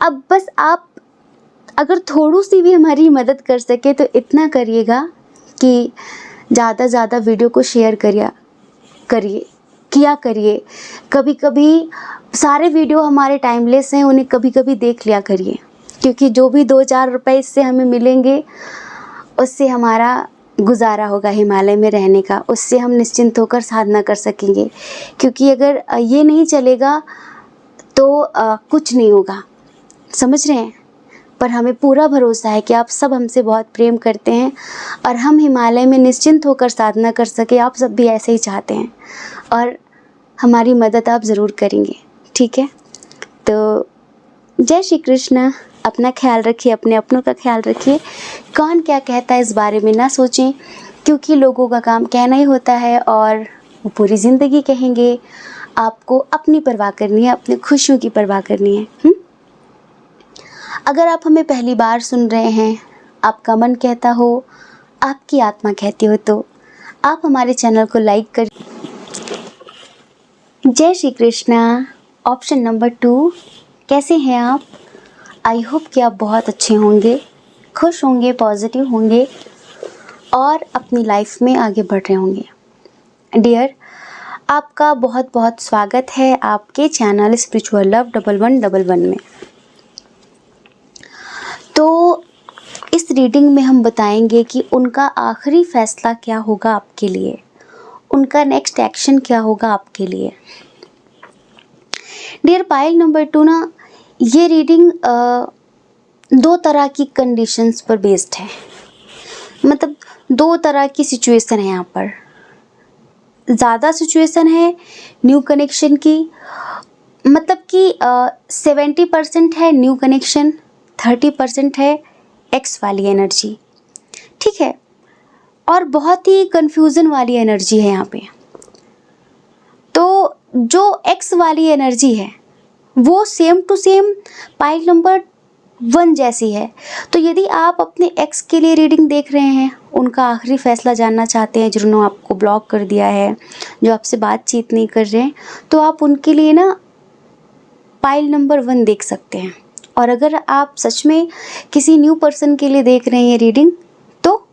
अब बस आप अगर थोड़ी सी भी हमारी मदद कर सके तो इतना करिएगा कि ज़्यादा से ज़्यादा वीडियो को शेयर किया करिए। कभी कभी सारे वीडियो हमारे टाइमलेस हैं, उन्हें कभी कभी देख लिया करिए, क्योंकि जो भी 2-4 रुपए इससे हमें मिलेंगे उससे हमारा गुजारा होगा हिमालय में रहने का, उससे हम निश्चिंत होकर साधना कर सकेंगे। क्योंकि अगर ये नहीं चलेगा तो कुछ नहीं होगा, समझ रहे हैं। पर हमें पूरा भरोसा है कि आप सब हमसे बहुत प्रेम करते हैं और हम हिमालय में निश्चिंत होकर साधना कर सके, आप सब भी ऐसे ही चाहते हैं, और हमारी मदद आप ज़रूर करेंगे। ठीक है, तो जय श्री कृष्ण। अपना ख्याल रखिए, अपने अपनों का ख्याल रखिए। कौन क्या कहता है इस बारे में ना सोचें, क्योंकि लोगों का काम कहना ही होता है और वो पूरी ज़िंदगी कहेंगे। आपको अपनी परवाह करनी है, अपनी खुशियों की परवाह करनी है। अगर आप हमें पहली बार सुन रहे हैं, आपका मन कहता हो, आपकी आत्मा कहती हो, तो आप हमारे चैनल को लाइक कर। जय श्री कृष्णा। ऑप्शन नंबर 2, कैसे हैं आप? आई होप कि आप बहुत अच्छे होंगे, खुश होंगे, पॉजिटिव होंगे और अपनी लाइफ में आगे बढ़ रहे होंगे। डियर, आपका बहुत बहुत स्वागत है आपके चैनल स्पिरिचुअल लव 1111 में। तो इस रीडिंग में हम बताएंगे कि उनका आखिरी फैसला क्या होगा आपके लिए, उनका नेक्स्ट एक्शन क्या होगा आपके लिए। डियर पाइल नंबर 2 ना, ये रीडिंग 2 तरह की कंडीशंस पर बेस्ड है। मतलब 2 तरह की सिचुएशन है यहाँ पर। ज़्यादा सिचुएशन है न्यू कनेक्शन की, मतलब कि 70% है न्यू कनेक्शन, 30% है एक्स वाली एनर्जी। ठीक है, और बहुत ही कंफ्यूजन वाली एनर्जी है यहाँ पे। तो जो एक्स वाली एनर्जी है वो same to same pile number 1 जैसी है। तो यदि आप अपने एक्स के लिए रीडिंग देख रहे हैं, उनका आखिरी फैसला जानना चाहते हैं, जिन्होंने आपको ब्लॉक कर दिया है, जो आपसे बातचीत नहीं कर रहे हैं, तो आप उनके लिए ना पाइल नंबर 1 देख सकते हैं। और अगर आप सच में किसी न्यू पर्सन के लिए देख रहे हैं ये रीडिंग, तो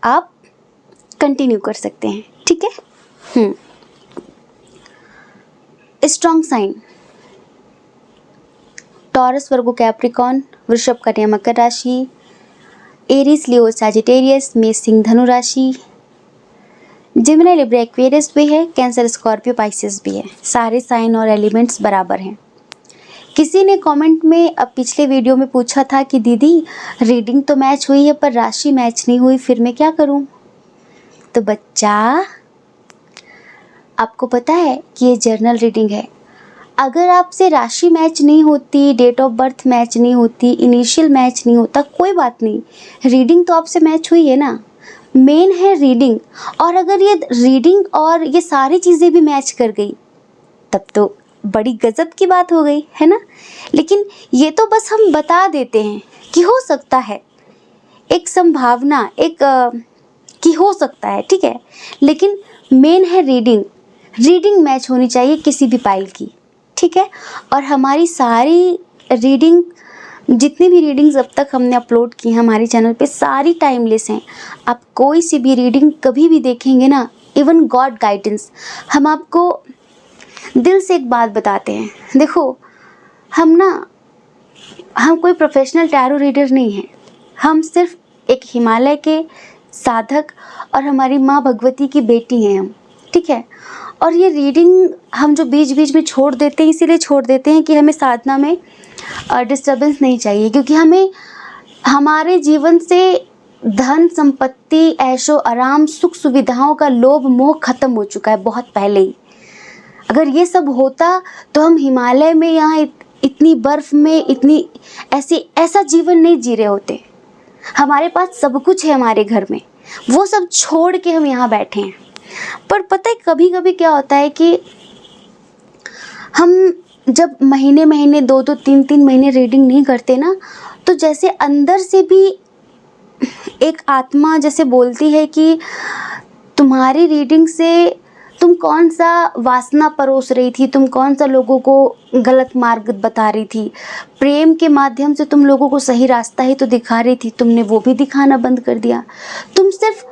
आप कंटिन्यू कर सकते हैं। ठीक है। स्ट्रॉन्ग साइन टॉरस, वर्गो, कैप्रिकॉर्न, वृषभ, कन्या, मकर राशि, एरीज, लियो, सैजिटेरियस, मेष, सिंह, धनु राशि, जेमिनी, लिब्रा, एक्वेरियस भी है, कैंसर, स्कॉर्पियो, पाइसेस भी है। सारे साइन और एलिमेंट्स बराबर हैं। किसी ने कमेंट में अब पिछले वीडियो में पूछा था कि दीदी रीडिंग तो मैच हुई है पर राशि मैच नहीं हुई, फिर मैं क्या करूं? तो बच्चा, आपको पता है कि ये जर्नल रीडिंग है। अगर आपसे राशि मैच नहीं होती, डेट ऑफ बर्थ मैच नहीं होती, इनिशियल मैच नहीं होता, कोई बात नहीं, रीडिंग तो आपसे मैच हुई है ना। मेन है रीडिंग। और अगर ये रीडिंग और ये सारी चीज़ें भी मैच कर गई तब तो बड़ी गजब की बात हो गई, है ना। लेकिन ये तो बस हम बता देते हैं कि हो सकता है, एक संभावना, कि हो सकता है, ठीक है। लेकिन मेन है रीडिंग मैच होनी चाहिए किसी भी फाइल की, ठीक है। और हमारी सारी रीडिंग, जितनी भी रीडिंग्स अब तक हमने अपलोड की हैं हमारे चैनल पे, सारी टाइमलेस हैं। आप कोई सी भी रीडिंग कभी भी देखेंगे ना, इवन गॉड गाइडेंस, हम आपको दिल से एक बात बताते हैं। देखो, हम कोई प्रोफेशनल टैरो रीडर नहीं हैं, हम सिर्फ एक हिमालय के साधक और हमारी माँ भगवती की बेटी हैं हम, ठीक है। और ये रीडिंग हम जो बीच बीच में छोड़ देते हैं, इसीलिए छोड़ देते हैं कि हमें साधना में डिस्टर्बेंस नहीं चाहिए, क्योंकि हमें हमारे जीवन से धन संपत्ति, ऐशो आराम, सुख सुविधाओं का लोभ मोह खत्म हो चुका है बहुत पहले ही। अगर ये सब होता तो हम हिमालय में, यहाँ इतनी बर्फ में, इतनी ऐसा जीवन नहीं जी रहे होते। हमारे पास सब कुछ है हमारे घर में, वो सब छोड़ के हम यहाँ बैठे हैं। पर पता है कभी कभी क्या होता है कि हम जब महीने 2-2 3-3 महीने रीडिंग नहीं करते ना, तो जैसे अंदर से भी एक आत्मा जैसे बोलती है कि तुम्हारी रीडिंग से तुम कौन सा वासना परोस रही थी, तुम कौन सा लोगों को गलत मार्ग बता रही थी, प्रेम के माध्यम से तुम लोगों को सही रास्ता ही तो दिखा रही थी, तुमने वो भी दिखाना बंद कर दिया। तुम सिर्फ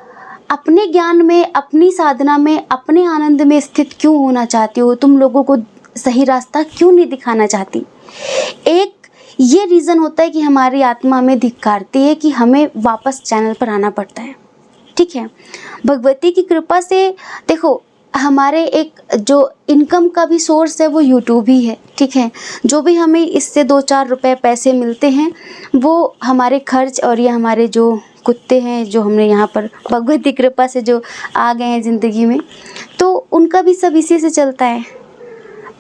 अपने ज्ञान में, अपनी साधना में, अपने आनंद में स्थित क्यों होना चाहती हो, तुम लोगों को सही रास्ता क्यों नहीं दिखाना चाहती। एक ये रीज़न होता है कि हमारी आत्मा हमें धिक्कारती है कि हमें वापस चैनल पर आना पड़ता है, ठीक है। भगवती की कृपा से देखो, हमारे एक जो इनकम का भी सोर्स है वो यूट्यूब ही है, ठीक है। जो भी हमें इससे 2-4 रुपए पैसे मिलते हैं वो हमारे खर्च, और ये हमारे जो कुत्ते हैं जो हमने यहाँ पर भगवती कृपा से जो आ गए हैं ज़िंदगी में, तो उनका भी सब इसी से चलता है।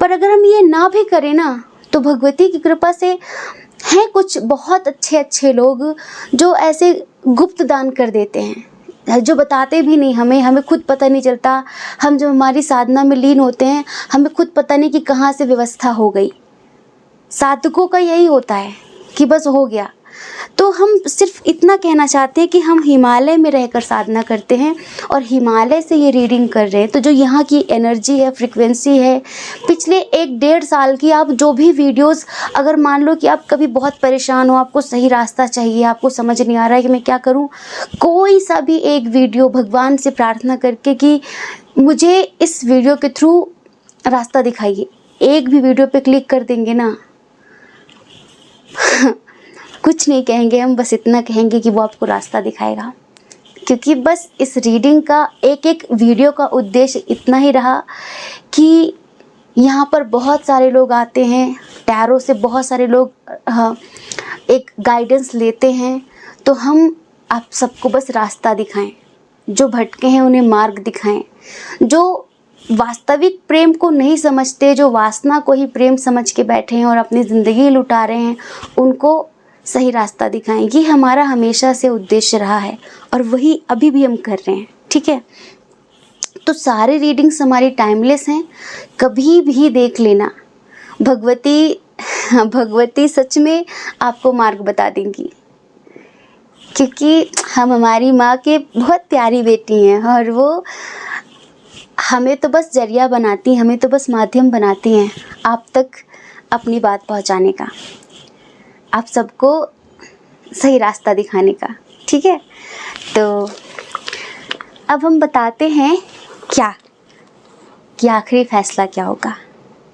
पर अगर हम ये ना भी करें ना, तो भगवती की कृपा से हैं कुछ बहुत अच्छे लोग जो ऐसे गुप्त दान कर देते हैं, जो बताते भी नहीं हमें खुद पता नहीं चलता। हम जब हमारी साधना में लीन होते हैं, हमें खुद पता नहीं कि कहाँ से व्यवस्था हो गई। साधकों का यही होता है कि बस हो गया। तो हम सिर्फ इतना कहना चाहते हैं कि हम हिमालय में रहकर साधना करते हैं और हिमालय से ये रीडिंग कर रहे हैं। तो जो यहाँ की एनर्जी है, फ्रिक्वेंसी है, पिछले 1-1.5 साल की आप जो भी वीडियोस, अगर मान लो कि आप कभी बहुत परेशान हो, आपको सही रास्ता चाहिए, आपको समझ नहीं आ रहा है कि मैं क्या करूँ, कोई सा भी एक वीडियो भगवान से प्रार्थना करके कि मुझे इस वीडियो के थ्रू रास्ता दिखाइए, एक भी वीडियो पे क्लिक कर देंगे ना, कुछ नहीं कहेंगे हम, बस इतना कहेंगे कि वो आपको रास्ता दिखाएगा। क्योंकि बस इस रीडिंग का एक वीडियो का उद्देश्य इतना ही रहा कि यहाँ पर बहुत सारे लोग आते हैं, टैरो से बहुत सारे लोग एक गाइडेंस लेते हैं, तो हम आप सबको बस रास्ता दिखाएं, जो भटके हैं उन्हें मार्ग दिखाएं, जो वास्तविक प्रेम को नहीं समझते, जो वासना को ही प्रेम समझ के बैठे हैं और अपनी ज़िंदगी लुटा रहे हैं, उनको सही रास्ता दिखाएं। ये हमारा हमेशा से उद्देश्य रहा है और वही अभी भी हम कर रहे हैं, ठीक है। तो सारे रीडिंग्स हमारी टाइमलेस हैं, कभी भी देख लेना। भगवती सच में आपको मार्ग बता देंगी, क्योंकि हम हमारी माँ के बहुत प्यारी बेटी हैं और वो हमें तो बस जरिया बनाती हैं, हमें तो बस माध्यम बनाती हैं आप तक अपनी बात पहुँचाने का, आप सबको सही रास्ता दिखाने का, ठीक है। तो अब हम बताते हैं कि आखिरी फैसला क्या होगा,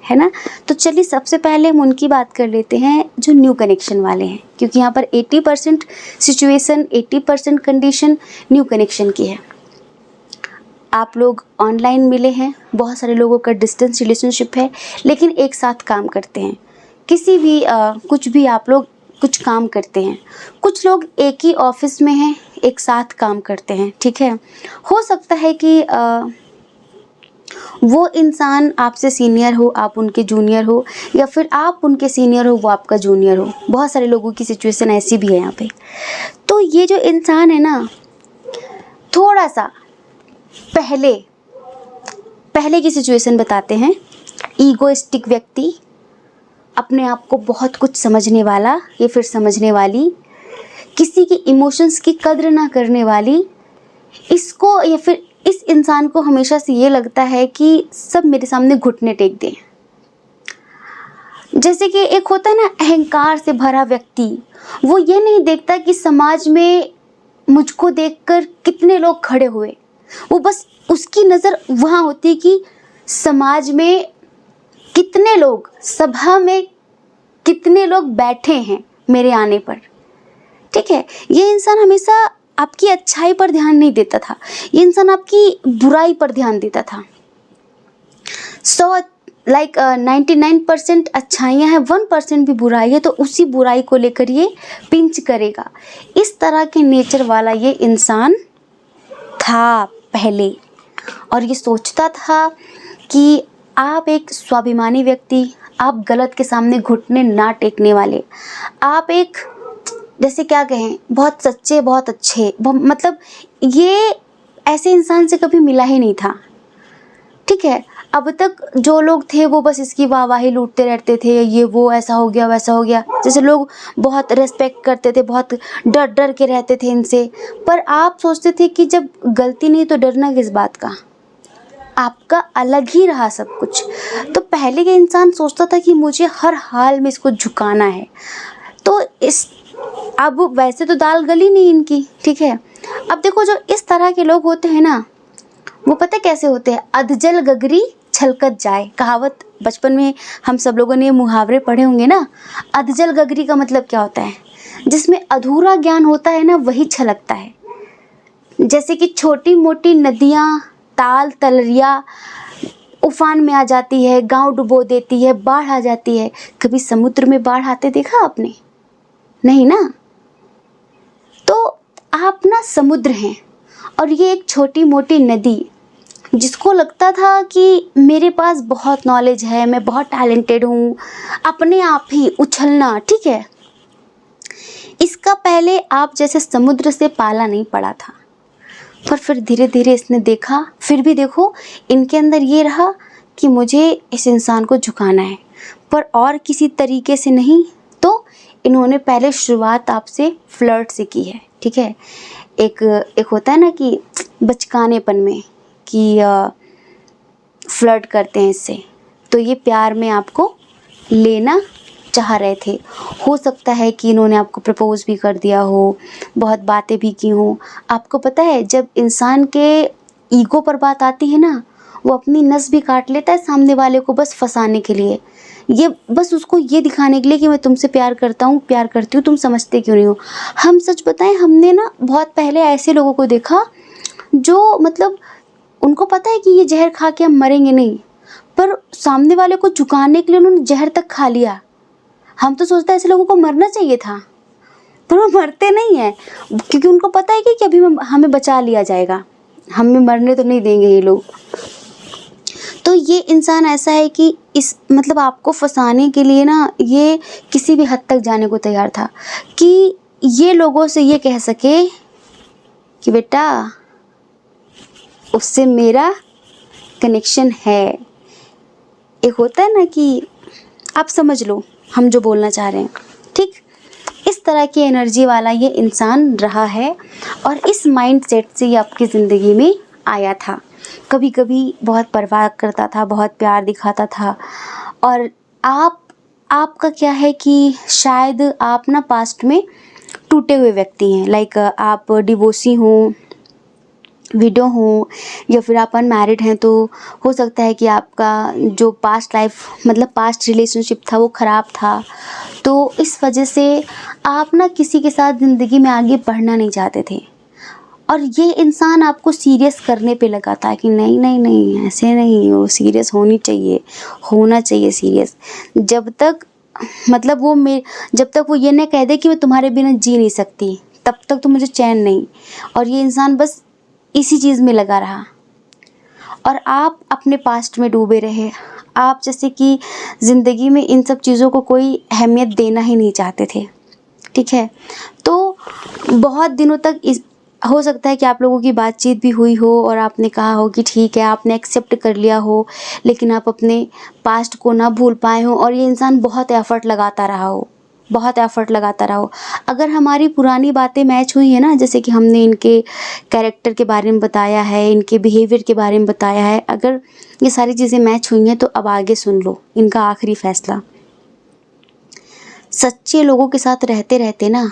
है ना। तो चलिए सबसे पहले हम उनकी बात कर लेते हैं जो न्यू कनेक्शन वाले हैं, क्योंकि यहाँ पर 80% सिचुएशन, 80% कंडीशन न्यू कनेक्शन की है। आप लोग ऑनलाइन मिले हैं, बहुत सारे लोगों का डिस्टेंस रिलेशनशिप है, लेकिन एक साथ काम करते हैं, किसी भी कुछ भी आप लोग कुछ काम करते हैं। कुछ लोग एक ही ऑफिस में हैं, एक साथ काम करते हैं, ठीक है। हो सकता है कि वो इंसान आपसे सीनियर हो, आप उनके जूनियर हो, या फिर आप उनके सीनियर हो, वो आपका जूनियर हो। बहुत सारे लोगों की सिचुएशन ऐसी भी है यहाँ पे। तो ये जो इंसान है ना, थोड़ा सा पहले की सिचुएशन बताते हैं ईगोइस्टिक व्यक्ति, अपने आप को बहुत कुछ समझने वाला या फिर समझने वाली, किसी के इमोशंस की कद्र ना करने वाली, इसको या फिर इस इंसान को हमेशा से ये लगता है कि सब मेरे सामने घुटने टेक दें। जैसे कि एक होता है ना अहंकार से भरा व्यक्ति, वो ये नहीं देखता कि समाज में मुझको देखकर कितने लोग खड़े हुए, वो बस उसकी नज़र वहाँ होती कि समाज में कितने लोग, सभा में कितने लोग बैठे हैं मेरे आने पर। ठीक है, ये इंसान हमेशा आपकी अच्छाई पर ध्यान नहीं देता था, ये इंसान आपकी बुराई पर ध्यान देता था। 99% अच्छाइयाँ हैं, 1% भी बुराई है, तो उसी बुराई को लेकर ये पिंच करेगा। इस तरह के नेचर वाला ये इंसान था पहले, और ये सोचता था कि आप एक स्वाभिमानी व्यक्ति, आप गलत के सामने घुटने ना टेकने वाले, आप एक जैसे क्या कहें बहुत सच्चे, बहुत अच्छे, मतलब ये ऐसे इंसान से कभी मिला ही नहीं था। ठीक है, अब तक जो लोग थे वो बस इसकी वाहवाही लूटते रहते थे, ये वो ऐसा हो गया वैसा हो गया, जैसे लोग बहुत रेस्पेक्ट करते थे, बहुत डर डर के रहते थे इनसे। पर आप सोचते थे कि जब गलती नहीं तो डरना किस बात का, आपका अलग ही रहा सब कुछ। तो पहले के इंसान सोचता था कि मुझे हर हाल में इसको झुकाना है। तो अब वैसे तो दाल गली नहीं इनकी, ठीक है। अब देखो जो इस तरह के लोग होते हैं ना, वो पता कैसे होते हैं, अधजल गगरी छलकत जाए, कहावत बचपन में हम सब लोगों ने मुहावरे पढ़े होंगे ना। अधजल गगरी का मतलब क्या होता है, जिसमें अधूरा ज्ञान होता है ना वही छलकता है। जैसे कि छोटी मोटी नदियाँ, ताल तलरिया उफान में आ जाती है, गांव डुबो देती है, बाढ़ आ जाती है। कभी समुद्र में बाढ़ आते देखा आपने? नहीं ना। तो आप ना समुद्र हैं और ये एक छोटी मोटी नदी, जिसको लगता था कि मेरे पास बहुत नॉलेज है, मैं बहुत टैलेंटेड हूँ, अपने आप ही उछलना। ठीक है, इसका पहले आप जैसे समुद्र से पाला नहीं पड़ा था, पर फिर धीरे धीरे इसने देखा, फिर भी देखो इनके अंदर ये रहा कि मुझे इस इंसान को झुकाना है, पर और किसी तरीके से नहीं। तो इन्होंने पहले शुरुआत आपसे फ्लर्ट से की है। ठीक है, एक होता है ना कि बचकानेपन में कि फ्लर्ट करते हैं इससे, तो ये प्यार में आपको लेना चाह रहे थे। हो सकता है कि इन्होंने आपको प्रपोज भी कर दिया हो, बहुत बातें भी की हो। आपको पता है जब इंसान के ईगो पर बात आती है ना, वो अपनी नस भी काट लेता है सामने वाले को बस फंसाने के लिए, ये बस उसको ये दिखाने के लिए कि मैं तुमसे प्यार करता हूँ, प्यार करती हूँ, तुम समझते क्यों नहीं हो। हम सच बताएं, हमने ना बहुत पहले ऐसे लोगों को देखा जो मतलब उनको पता है कि ये जहर खा के हम मरेंगे नहीं, पर सामने वाले को झुकाने के लिए उन्होंने जहर तक खा लिया। हम तो सोचते हैं ऐसे लोगों को मरना चाहिए था, पर वो मरते नहीं हैं, क्योंकि उनको पता है कि अभी हमें बचा लिया जाएगा, हमें मरने तो नहीं देंगे ये लोग। तो ये इंसान ऐसा है कि इस मतलब आपको फंसाने के लिए ना ये किसी भी हद तक जाने को तैयार था, कि ये लोगों से ये कह सके कि बेटा उससे मेरा कनेक्शन है। एक होता है ना कि आप समझ लो हम जो बोलना चाह रहे हैं। ठीक, इस तरह की एनर्जी वाला ये इंसान रहा है, और इस माइंडसेट से ये आपकी ज़िंदगी में आया था। कभी कभी बहुत परवाह करता था, बहुत प्यार दिखाता था। और आपका क्या है कि शायद आप ना पास्ट में टूटे हुए व्यक्ति हैं, लाइक आप डिवोर्सी हो, विडो हो, या फिर आप अनमैरिड हैं, तो हो सकता है कि आपका जो पास्ट लाइफ मतलब पास्ट रिलेशनशिप था वो ख़राब था। तो इस वजह से आप ना किसी के साथ ज़िंदगी में आगे बढ़ना नहीं चाहते थे, और ये इंसान आपको सीरियस करने पे लगा था कि नहीं नहीं नहीं ऐसे नहीं, वो सीरियस होना चाहिए सीरियस। जब तक मतलब जब तक वो ये ना कह दे कि मैं तुम्हारे बिना जी नहीं सकती, तब तक तो मुझे चैन नहीं। और ये इंसान बस इसी चीज़ में लगा रहा, और आप अपने पास्ट में डूबे रहे। आप जैसे कि ज़िंदगी में इन सब चीज़ों को कोई अहमियत देना ही नहीं चाहते थे। ठीक है, तो बहुत दिनों तक हो सकता है कि आप लोगों की बातचीत भी हुई हो और आपने कहा हो कि ठीक है, आपने एक्सेप्ट कर लिया हो, लेकिन आप अपने पास्ट को ना भूल पाए हो और ये इंसान बहुत एफ़र्ट लगाता रहा हो, बहुत एफ़र्ट लगाता रहा हो। अगर हमारी पुरानी बातें मैच हुई हैं ना, जैसे कि हमने इनके कैरेक्टर के बारे में बताया है, इनके बिहेवियर के बारे में बताया है, अगर ये सारी चीज़ें मैच हुई हैं तो अब आगे सुन लो इनका आखिरी फैसला। सच्चे लोगों के साथ रहते रहते ना,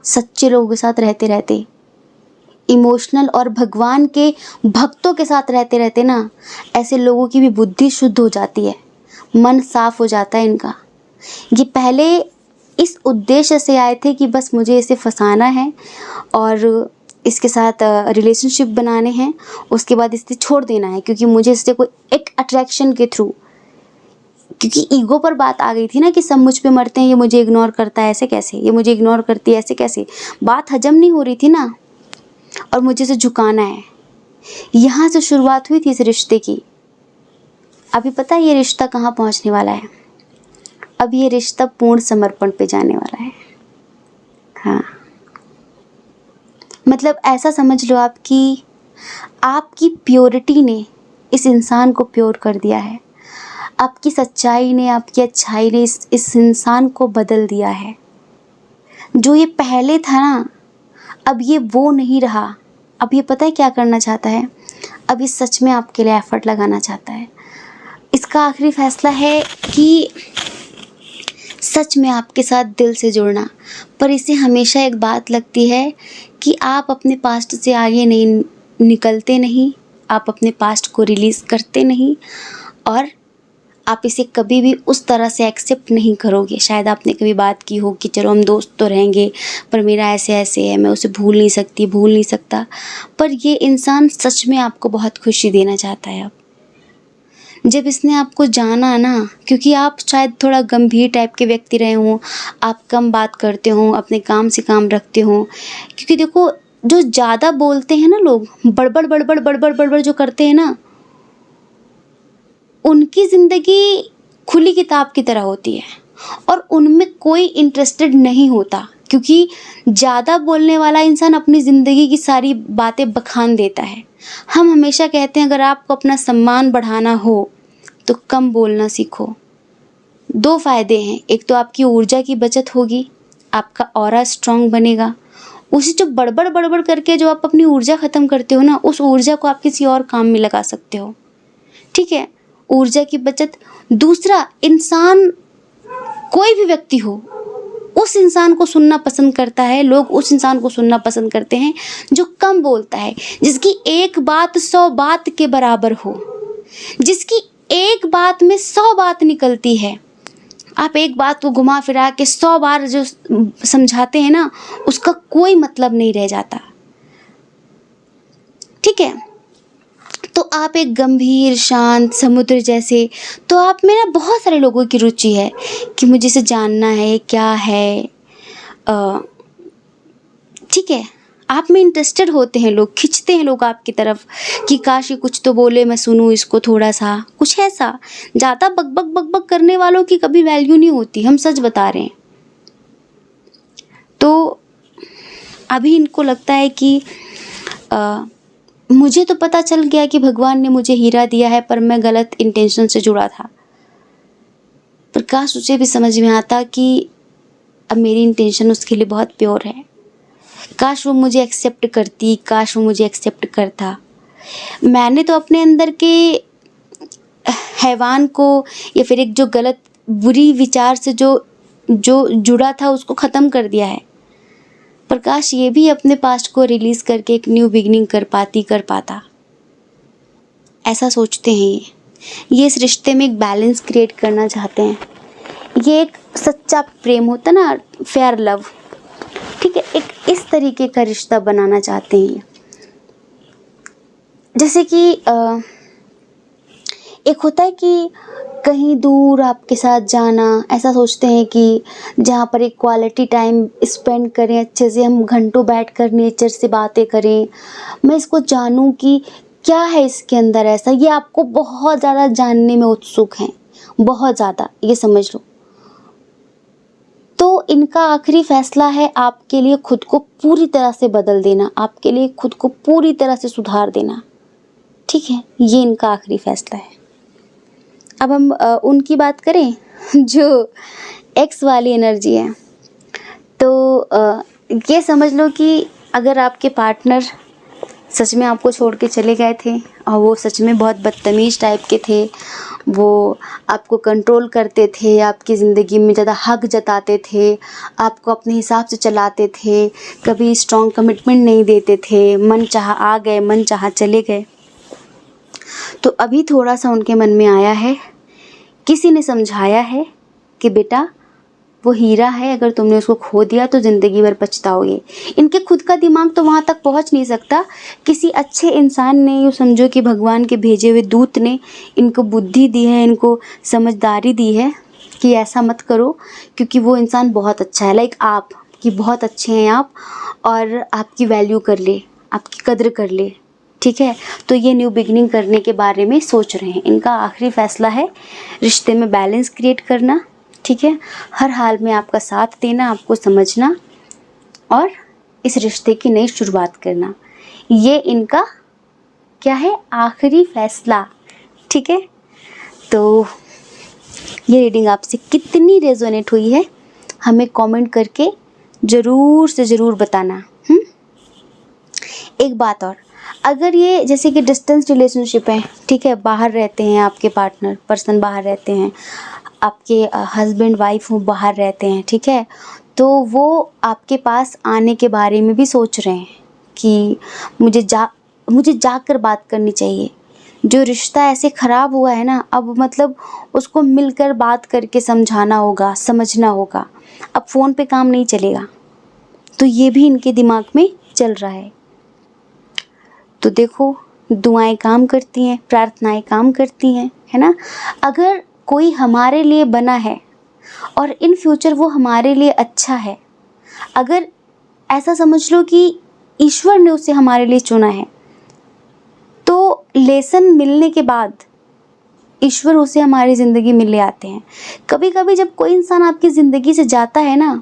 सच्चे लोगों के साथ रहते रहते, इमोशनल और भगवान के भक्तों के साथ रहते रहते ना, ऐसे लोगों की भी बुद्धि शुद्ध हो जाती है, मन साफ हो जाता है इनका। ये पहले इस उद्देश्य से आए थे कि बस मुझे इसे फंसाना है और इसके साथ रिलेशनशिप बनाने हैं, उसके बाद इसे छोड़ देना है, क्योंकि मुझे इससे कोई एक अट्रैक्शन के थ्रू, क्योंकि ईगो पर बात आ गई थी ना कि सब मुझ पे मरते हैं, ये मुझे इग्नोर करता है ऐसे कैसे, ये मुझे इग्नोर करती है ऐसे कैसे, बात हजम नहीं हो रही थी ना, और मुझे इसे झुकाना है। यहाँ से शुरुआत हुई थी इस रिश्ते की। अभी पता है ये रिश्ता कहाँ पहुँचने वाला है? अब ये रिश्ता पूर्ण समर्पण पे जाने वाला है। हाँ, मतलब ऐसा समझ लो आप कि आपकी प्योरिटी ने इस इंसान को प्योर कर दिया है, आपकी सच्चाई ने, आपकी अच्छाई ने इस इंसान को बदल दिया है। जो ये पहले था ना, अब ये वो नहीं रहा। अब ये पता है क्या करना चाहता है? अब ये सच में आपके लिए एफर्ट लगाना चाहता है। इसका आखिरी फैसला है कि सच में आपके साथ दिल से जुड़ना, पर इसे हमेशा एक बात लगती है कि आप अपने पास्ट से आगे नहीं निकलते नहीं, आप अपने पास्ट को रिलीज़ करते नहीं, और आप इसे कभी भी उस तरह से एक्सेप्ट नहीं करोगे। शायद आपने कभी बात की हो कि चलो हम दोस्त तो रहेंगे, पर मेरा ऐसे ऐसे है, मैं उसे भूल नहीं सकती, भूल नहीं सकता। पर ये इंसान सच में आपको बहुत खुशी देना चाहता है। अब जब इसने आपको जाना ना, क्योंकि आप शायद थोड़ा गंभीर टाइप के व्यक्ति रहे हों, आप कम बात करते हों, अपने काम से काम रखते हों, क्योंकि देखो जो ज़्यादा बोलते हैं ना लोग, बड़बड़ बड़बड़ बड़बड़ बड़बड़ जो करते हैं ना, उनकी ज़िंदगी खुली किताब की तरह होती है और उनमें कोई इंटरेस्टेड नहीं होता, क्योंकि ज़्यादा बोलने वाला इंसान अपनी ज़िंदगी की सारी बातें बखान देता है। हम हमेशा कहते हैं अगर आपको अपना सम्मान बढ़ाना हो तो कम बोलना सीखो। 2 फ़ायदे हैं, एक तो आपकी ऊर्जा की बचत होगी, आपका ऑरा स्ट्रॉन्ग बनेगा। उसी जो बड़बड़ बड़बड़ करके जो आप अपनी ऊर्जा ख़त्म करते हो ना, उस ऊर्जा को आप किसी और काम में लगा सकते हो। ठीक है, ऊर्जा की बचत। दूसरा, इंसान कोई भी व्यक्ति हो, उस इंसान को सुनना पसंद करता है, लोग उस इंसान को सुनना पसंद करते हैं जो कम बोलता है, जिसकी एक बात 100 बात के बराबर हो, जिसकी एक बात में 100 बात निकलती है। आप एक बात को घुमा फिरा के 100 बार जो समझाते हैं ना, उसका कोई मतलब नहीं रह जाता। ठीक है, तो आप एक गंभीर शांत समुद्र जैसे, तो आप में ना बहुत सारे लोगों की रुचि है कि मुझे इसे जानना है क्या है। ठीक है, आप में इंटरेस्टेड होते हैं लोग, खिंचते हैं लोग आपकी तरफ कि काश ये कुछ तो बोले, मैं सुनूं इसको थोड़ा सा, कुछ ऐसा। ज़्यादा बकबक बकबक करने वालों की कभी वैल्यू नहीं होती, हम सच बता रहे हैं। तो अभी इनको लगता है कि मुझे तो पता चल गया कि भगवान ने मुझे हीरा दिया है, पर मैं गलत इंटेंशन से जुड़ा था। पर काश उसे भी समझ में आता कि अब मेरी इंटेंशन उसके लिए बहुत प्योर है। काश वो मुझे एक्सेप्ट करती, काश वो मुझे एक्सेप्ट करता। मैंने तो अपने अंदर के हैवान को या फिर एक जो गलत बुरी विचार से जो जुड़ा था उसको ख़त्म कर दिया है। पर काश ये भी अपने पास्ट को रिलीज़ करके एक न्यू बिगिनिंग कर पाता। ऐसा सोचते हैं ये इस रिश्ते में एक बैलेंस क्रिएट करना चाहते हैं। ये एक सच्चा प्रेम होता ना, फेयर लव। ठीक है, एक इस तरीके का रिश्ता बनाना चाहते हैं। जैसे कि एक होता है कि कहीं दूर आपके साथ जाना, ऐसा सोचते हैं कि जहाँ पर एक क्वालिटी टाइम स्पेंड करें, अच्छे से हम घंटों बैठकर नेचर से बातें करें, मैं इसको जानूं कि क्या है इसके अंदर ऐसा। ये आपको बहुत ज़्यादा जानने में उत्सुक हैं, बहुत ज़्यादा, ये समझ लो। तो इनका आखिरी फैसला है आपके लिए खुद को पूरी तरह से बदल देना, आपके लिए खुद को पूरी तरह से सुधार देना। ठीक है, ये इनका आखिरी फैसला है। अब हम उनकी बात करें जो एक्स वाली एनर्जी है। तो ये समझ लो कि अगर आपके पार्टनर सच में आपको छोड़ के चले गए थे और वो सच में बहुत बदतमीज़ टाइप के थे, वो आपको कंट्रोल करते थे, आपकी ज़िंदगी में ज़्यादा हक जताते थे, आपको अपने हिसाब से चलाते थे, कभी स्ट्रॉन्ग कमिटमेंट नहीं देते थे, मन चाहा आ गए, मन चाहा चले गए, तो अभी थोड़ा सा उनके मन में आया है, किसी ने समझाया है कि बेटा वो हीरा है, अगर तुमने उसको खो दिया तो ज़िंदगी भर पछताओगे। इनके खुद का दिमाग तो वहाँ तक पहुँच नहीं सकता, किसी अच्छे इंसान ने, यूँ समझो कि भगवान के भेजे हुए दूत ने इनको बुद्धि दी है, इनको समझदारी दी है कि ऐसा मत करो, क्योंकि वो इंसान बहुत अच्छा है, लाइक आप कि बहुत अच्छे हैं आप, और आपकी वैल्यू कर ले, आपकी कद्र कर ले। ठीक है, तो ये न्यू बिगनिंग करने के बारे में सोच रहे हैं। इनका आखिरी फैसला है रिश्ते में बैलेंस क्रिएट करना। ठीक है, हर हाल में आपका साथ देना, आपको समझना और इस रिश्ते की नई शुरुआत करना, ये इनका क्या है, आखिरी फैसला। ठीक है, तो ये रीडिंग आपसे कितनी रेजोनेट हुई है हमें कमेंट करके ज़रूर से ज़रूर बताना। एक बात और, अगर ये जैसे कि डिस्टेंस रिलेशनशिप है, ठीक है, बाहर रहते हैं आपके पर्सन बाहर रहते हैं, आपके हस्बैंड वाइफ हो बाहर रहते हैं, ठीक है, तो वो आपके पास आने के बारे में भी सोच रहे हैं कि मुझे जाकर बात करनी चाहिए। जो रिश्ता ऐसे ख़राब हुआ है ना, अब मतलब उसको मिलकर बात करके समझाना होगा, समझना होगा। अब फ़ोन पे काम नहीं चलेगा, तो ये भी इनके दिमाग में चल रहा है। तो देखो, दुआएं काम करती हैं, प्रार्थनाएं काम करती हैं, है ना। अगर कोई हमारे लिए बना है और इन फ्यूचर वो हमारे लिए अच्छा है, अगर ऐसा समझ लो कि ईश्वर ने उसे हमारे लिए चुना है, तो लेसन मिलने के बाद ईश्वर उसे हमारी ज़िंदगी में ले आते हैं। कभी कभी जब कोई इंसान आपकी ज़िंदगी से जाता है ना,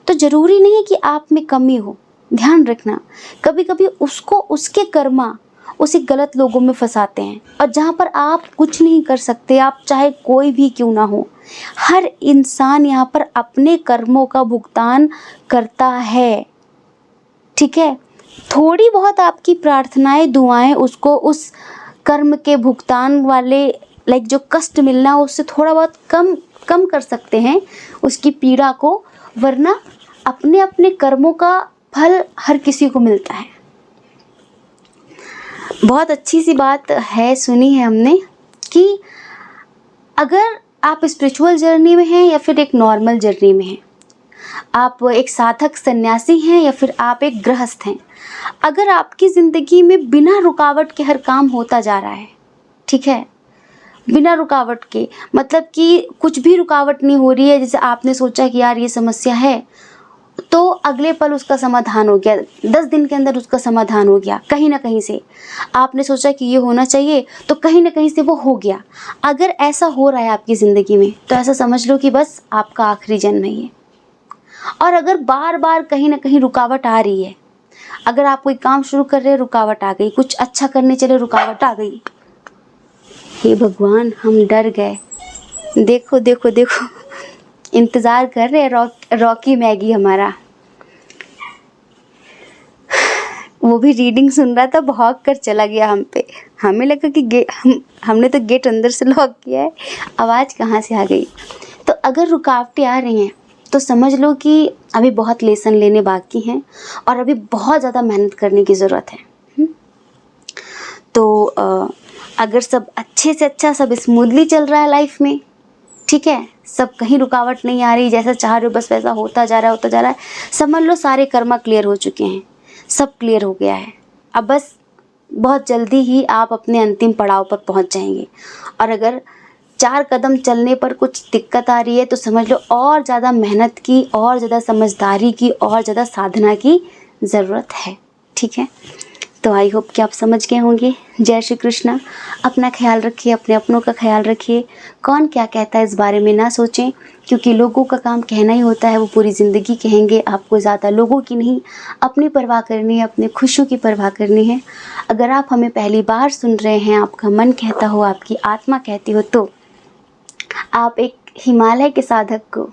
तो ज़रूरी नहीं है कि आप में कमी हो, ध्यान रखना। कभी कभी उसको उसके कर्मा उसे गलत लोगों में फंसाते हैं, और जहाँ पर आप कुछ नहीं कर सकते, आप चाहे कोई भी क्यों ना हो, हर इंसान यहाँ पर अपने कर्मों का भुगतान करता है। ठीक है, थोड़ी बहुत आपकी प्रार्थनाएं, दुआएं उसको उस कर्म के भुगतान वाले लाइक जो कष्ट मिलना, उससे थोड़ा बहुत कम कर सकते हैं उसकी पीड़ा को, वरना अपने अपने कर्मों का फल हर किसी को मिलता है। बहुत अच्छी सी बात है, सुनी है हमने कि अगर आप स्पिरिचुअल जर्नी में हैं या फिर एक नॉर्मल जर्नी में हैं, आप एक साधक सन्यासी हैं या फिर आप एक गृहस्थ हैं, अगर आपकी ज़िंदगी में बिना रुकावट के हर काम होता जा रहा है, ठीक है, बिना रुकावट के, मतलब कि कुछ भी रुकावट नहीं हो रही है, जैसे आपने सोचा कि यार ये समस्या है, तो अगले पल उसका समाधान हो गया, 10 दिन के अंदर उसका समाधान हो गया। कहीं ना कहीं से आपने सोचा कि ये होना चाहिए, तो कहीं ना कहीं से वो हो गया। अगर ऐसा हो रहा है आपकी ज़िंदगी में, तो ऐसा समझ लो कि बस आपका आखिरी जन्म है ये। और अगर बार बार कहीं ना कहीं रुकावट आ रही है, अगर आप कोई काम शुरू कर रहे हैं, रुकावट आ गई, कुछ अच्छा करने चले, रुकावट आ गई, हे भगवान हम डर गए। देखो देखो देखो, इंतज़ार कर रहे हैं रॉकी मैगी हमारा, वो भी रीडिंग सुन रहा था, भाग कर चला गया हम पे। हमें लगा कि हमने तो गेट अंदर से लॉक किया है, आवाज़ कहाँ से आ गई। तो अगर रुकावटें आ रही हैं, तो समझ लो कि अभी बहुत लेसन लेने बाकी हैं और अभी बहुत ज़्यादा मेहनत करने की ज़रूरत है। तो अगर सब अच्छे से अच्छा, सब स्मूथली चल रहा है लाइफ में, ठीक है, सब कहीं रुकावट नहीं आ रही, जैसा चाह रहे हो बस वैसा होता जा रहा है, समझ लो सारे कर्मा क्लियर हो चुके हैं, सब क्लियर हो गया है। अब बस बहुत जल्दी ही आप अपने अंतिम पड़ाव पर पहुंच जाएंगे। और अगर 4 कदम चलने पर कुछ दिक्कत आ रही है, तो समझ लो और ज़्यादा मेहनत की, और ज़्यादा समझदारी की, और ज़्यादा साधना की ज़रूरत है। ठीक है, तो आई होप कि आप समझ गए होंगे। जय श्री कृष्णा। अपना ख्याल रखिए, अपने अपनों का ख्याल रखिए। कौन क्या कहता है इस बारे में ना सोचें, क्योंकि लोगों का काम कहना ही होता है, वो पूरी ज़िंदगी कहेंगे। आपको ज़्यादा लोगों की नहीं, अपनी परवाह करनी है, अपनी खुशियों की परवाह करनी है। अगर आप हमें पहली बार सुन रहे हैं, आपका मन कहता हो, आपकी आत्मा कहती हो, तो आप एक हिमालय के साधक को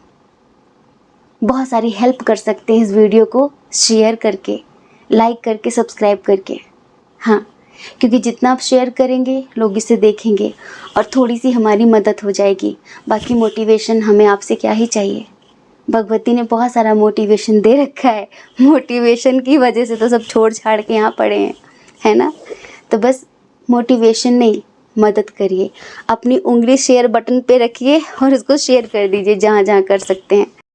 बहुत सारी हेल्प कर सकते हैं इस वीडियो को शेयर करके, लाइक करके, सब्सक्राइब करके। हाँ, क्योंकि जितना आप शेयर करेंगे लोग इसे देखेंगे और थोड़ी सी हमारी मदद हो जाएगी। बाकी मोटिवेशन हमें आपसे क्या ही चाहिए, भगवती ने बहुत सारा मोटिवेशन दे रखा है। मोटिवेशन की वजह से तो सब छोड़ छाड़ के यहाँ पड़े हैं, है ना। तो बस मोटिवेशन नहीं, मदद करिए। अपनी उंगली शेयर बटन पे रखिए और उसको शेयर कर दीजिए जहाँ जहाँ कर सकते हैं।